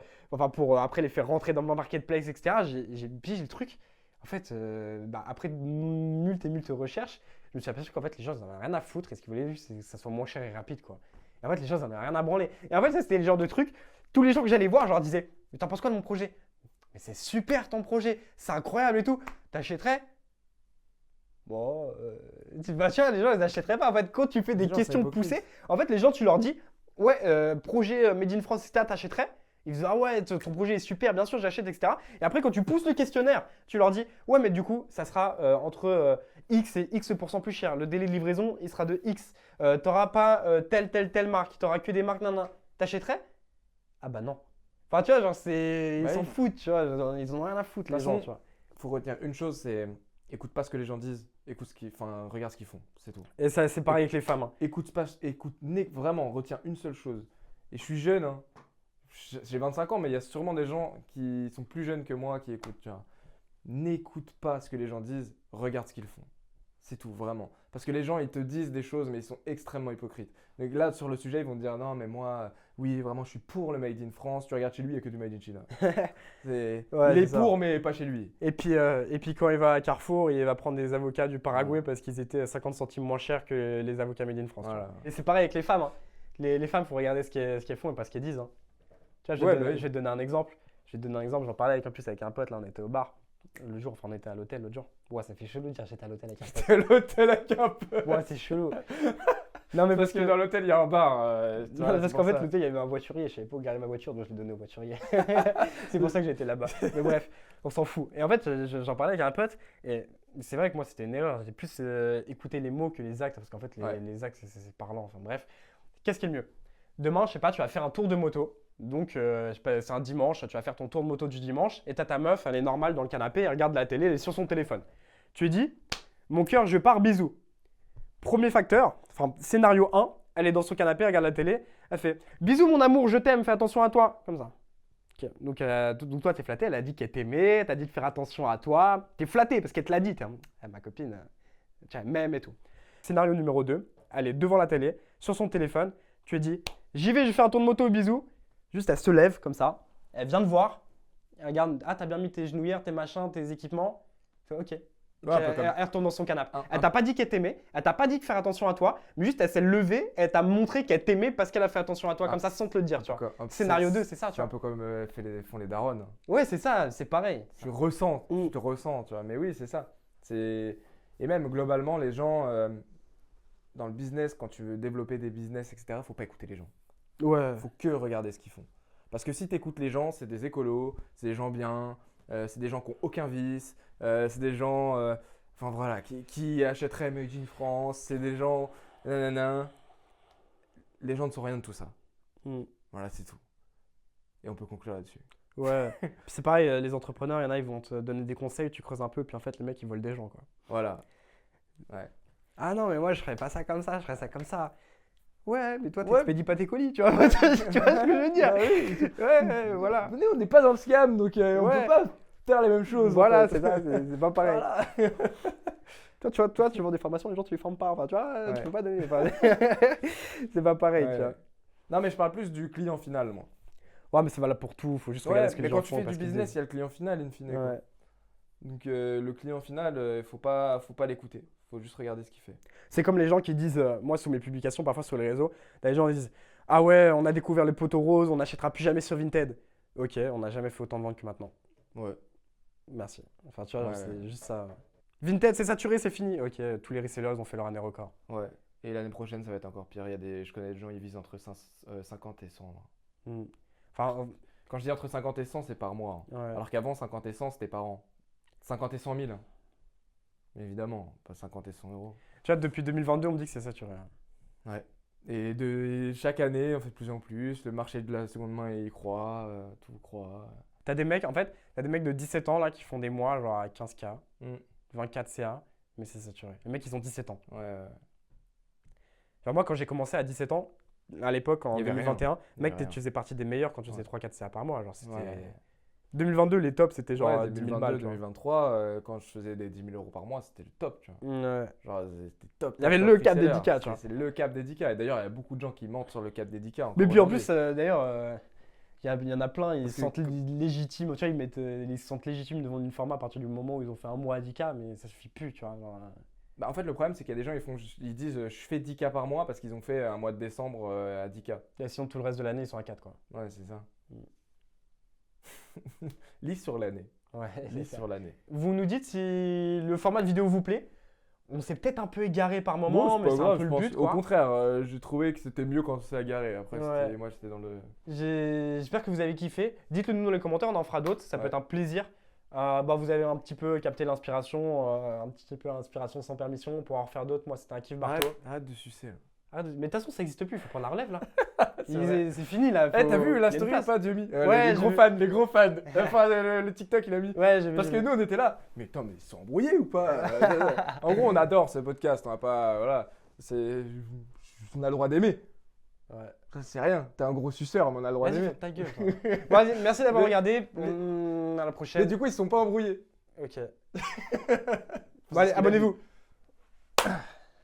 après les faire rentrer dans mon marketplace, etc. J'ai pigé le truc. En fait, après multes recherches, je me suis aperçu qu'en fait, les gens, ils en avaient rien à foutre et ce qu'ils voulaient juste, c'est que ça soit moins cher et rapide, quoi. Et en fait, les gens, ils en avaient rien à branler. Et en fait, ça, c'était le genre de truc, tous les gens que j'allais voir, je leur disais, mais t'en penses quoi de mon projet? Mais c'est super ton projet, c'est incroyable et tout. T'achèterais? Bon, tu vois, les gens, ils n'achèteraient pas. En fait, quand tu fais des Les gens, questions c'est hypocrite. poussées, en fait, les gens, tu leur dis, ouais, projet Made in France, etc., t'achèterais? Ils disent, ah ouais, ton projet est super, bien sûr, j'achète, etc. Et après, quand tu pousses le questionnaire, tu leur dis, ouais, mais du coup, ça sera entre X et X% plus cher. Le délai de livraison, il sera de X. T'auras pas telle marque, t'auras que des marques, nan. T'achèterais? Ah bah non. Enfin, tu vois, genre, ils Bah s'en oui. foutent, tu vois, genre, ils en ont rien à foutre, De les toute gens, façon, tu vois. faut retenir une chose, c'est écoute pas ce que les gens disent, regarde ce qu'ils font, c'est tout. Et ça, c'est pareil avec les femmes. Hein. Vraiment, retiens une seule chose. Et je suis jeune, hein. J'ai 25 ans, mais il y a sûrement des gens qui sont plus jeunes que moi qui écoutent. Tu vois. N'écoute pas ce que les gens disent, regarde ce qu'ils font. C'est tout, vraiment. Parce que les gens, ils te disent des choses, mais ils sont extrêmement hypocrites. Donc là, sur le sujet, ils vont te dire non, mais moi, oui, vraiment, je suis pour le Made in France. Tu regardes chez lui, il n'y a que du Made in China. Ouais, il est c'est ça. pour, mais pas chez lui. Et puis quand il va à Carrefour, il va prendre des avocats du Paraguay parce qu'ils étaient à 50 centimes moins chers que les avocats made in France. Voilà. Tu vois. Et c'est pareil avec les femmes. Hein. Les femmes, il faut regarder ce qu'elles font et pas ce qu'elles disent. Hein. Tu vois, Ouais, bah oui. je vais te donner un exemple. J'en parlais avec un pote, là, on était au bar. Le jour, enfin on était à l'hôtel l'autre jour. Ouais, ça fait chelou de dire j'étais à l'hôtel avec un pote. C'était à l'hôtel avec un peu. Ouais, c'est chelou. Non, mais Parce que dans l'hôtel, il y a un bar. Tu non, vois, parce c'est qu'en pour fait, ça. l'hôtel, il y avait un voiturier. Je savais pas où garer ma voiture, donc je l'ai donné au voiturier. C'est pour ça que j'étais là-bas. Mais bref, on s'en fout. Et en fait, j'en parlais avec un pote. Et c'est vrai que moi, c'était une erreur. J'ai plus écouté les mots que les actes. Parce qu'en fait, Ouais. les actes, c'est parlant. Enfin bref. Qu'est-ce qui est le mieux? Demain, je sais pas, tu vas faire un tour de moto. Donc, je sais pas, c'est un dimanche. Tu vas faire ton tour de moto du dimanche. Et t'as ta meuf, elle est normale dans le canapé. Elle regarde la télé, elle est sur son téléphone. Tu lui dis, mon cœur, je pars, bisous. Premier facteur, enfin, scénario 1. Elle est dans son canapé, elle regarde la télé, elle fait bisous mon amour, je t'aime, fais attention à toi, comme ça. Ok. Donc toi, t'es flatté, elle a dit qu'elle t'aimait, t'as dit de faire attention à toi. T'es flatté parce qu'elle te l'a dit, ma copine, tu m'aime et tout. Scénario numéro 2, elle est devant la télé, sur son téléphone, tu lui dis j'y vais, je fais un tour de moto, bisous. Juste elle se lève comme ça, elle vient te voir, elle regarde, ah t'as bien mis tes genouillères, tes machins, tes équipements. Elle fait, ok. Ouais, un peu comme- Elle retourne dans son canapé. Un- Elle t'a pas dit qu'elle t'aimait, elle t'a pas dit de faire attention à toi, mais juste elle s'est levée, elle t'a montré qu'elle t'aimait parce qu'elle a fait attention à toi, Ah. comme ça sans te le dire, tu vois. Quoi, Scénario 2, c'est ça, tu C'est un vois. peu comme font les darons. Ouais, c'est ça, c'est pareil. Tu ressens, Mm. tu te ressens, tu vois. Mais oui, c'est ça. Et même globalement, les gens, dans le business, quand tu veux développer des business, etc., faut pas écouter les gens. Ouais. Faut que regarder ce qu'ils font. Parce que si tu écoutes les gens, c'est des écolos, c'est des gens bien, c'est des gens qui n'ont aucun vice, c'est des gens enfin voilà, qui achèteraient Made in France, c'est des gens. Nanana. Les gens ne sont rien de tout ça. Mm. Voilà, c'est tout. Et on peut conclure là-dessus. Ouais. Puis c'est pareil, les entrepreneurs, il y en a, ils vont te donner des conseils, tu creuses un peu, puis en fait, les mecs, ils volent des gens, quoi. Voilà. Ouais. Ah non, mais moi, je ferais pas ça comme ça, je ferais ça comme ça. Ouais, mais toi, Ouais. t'expédies pas tes colis, tu vois. Tu vois ce que je veux dire? Bah oui. Ouais, voilà. Venez, on n'est pas dans le scam, donc on Ouais. peut pas faire les mêmes choses. Voilà, en fait. c'est ça, c'est pas pareil. Voilà. Toi, tu vends des formations, les gens, tu les formes pas. Enfin, tu vois, tu Ouais. peux pas donner. Enfin, c'est pas pareil, Ouais. tu vois. Non, mais je parle plus du client final, moi. Ouais, mais c'est valable pour tout, faut juste Ouais, regarder ce que mais les gens quand tu font. fais parce du qu'ils business, disent. il y a le client final, in fine. quoi. Ouais. Donc le client final, il faut pas l'écouter. Faut juste regarder ce qu'il fait. C'est comme les gens qui disent, moi, sous mes publications, parfois sur les réseaux, t'as des gens qui disent ah ouais, on a découvert le poteau rose, on n'achètera plus jamais sur Vinted. Ok, on n'a jamais fait autant de ventes que maintenant. Ouais. Merci. Enfin, tu vois, Ouais, genre, c'est ouais. juste ça. Vinted, c'est saturé, c'est fini. Ok, tous les resellers ont fait leur année record. Ouais. Et l'année prochaine, ça va être encore pire. Je connais des gens, ils visent entre 50 et 100. Là. Hmm. Enfin, Quand je dis entre 50 et 100, c'est par mois. Hein. ouais. Alors qu'avant, 50 et 100, c'était par an. 50 et 100 000. Mais évidemment, pas 50 et 100 euros. Tu vois, depuis 2022, on me dit que c'est saturé. Ouais. Et chaque année, on fait de plus en plus. Le marché de la seconde main, il croît. Tout croît. T'as des mecs, en fait, t'as des mecs de 17 ans là qui font des mois, genre à 15K, Mm. 24 CA, mais c'est saturé. Les mecs, ils ont 17 ans. Ouais. Genre, moi, quand j'ai commencé à 17 ans, à l'époque, en Il y avait rien. 2021, Il y mec, avait tu faisais partie des meilleurs quand tu faisais Ouais. 3-4 CA par mois. Genre, c'était. Ouais. 2022, les tops, c'était genre Ouais, 10 000 2022, balles. tu vois. 2023, quand je faisais des 10 000 euros par mois, c'était le top, tu vois. Ouais. Genre, c'était top. Il y avait top, le top cap des reseller. 10K, tu vois. C'est le cap des 10K. Et d'ailleurs, il y a beaucoup de gens qui mentent sur le cap des 10K. encore Mais puis en aujourd'hui. plus, d'ailleurs, il y en a plein, ils Parce se que- sentent légitimes. Tu vois, ils se sentent légitimes de vendre une format à partir du moment où ils ont fait un mois à 10K, mais ça suffit plus, tu vois. Genre, Bah, en fait, le problème, c'est qu'il y a des gens, ils disent je fais 10K par mois parce qu'ils ont fait un mois de décembre à 10K. et sinon, tout le reste de l'année, ils sont à 4, quoi. Ouais, c'est ça. Mm. Lis sur l'année. Ouais, Lis sur l'année. Vous nous dites si le format de vidéo vous plaît. On s'est peut-être un peu égaré par moment, Bon, mais c'est un grave, peu je le pense. but, Au quoi. contraire, j'ai trouvé que c'était mieux quand c'est agarré. Après, Ouais. moi, j'étais dans le. J'espère que vous avez kiffé. Dites-le nous dans les commentaires, on en fera d'autres. Ça peut Ouais. être un plaisir. Vous avez un petit peu capté l'inspiration, un petit peu l'inspiration sans permission. On pourra en refaire d'autres. Moi, c'était un kiff Barto. Arrête de sucer. Là. Mais de toute façon, ça n'existe plus. Il faut prendre la relève là. C'est vrai. C'est fini là. Eh, faut- t'as vu il y a la une story place. ou pas, Diomi Ouais, les j'ai gros vu. fans, les gros fans. Enfin, le TikTok, il a mis. Ouais, j'ai vu. Parce j'ai que vu. nous, on était là. Mais attends, mais ils sont embrouillés ou pas En gros, on adore ce podcast. On va pas. Voilà. On a le droit d'aimer. Ouais. Ça, c'est rien. T'es un gros suceur, mais on a le droit Vas-y, d'aimer. ferme ta gueule. toi. Bon, vas-y, merci d'avoir Mais- regardé. À la Mais prochaine. du coup, ils sont pas embrouillés. Ok. C'est Bon, allez, ce qu'il a abonnez-vous.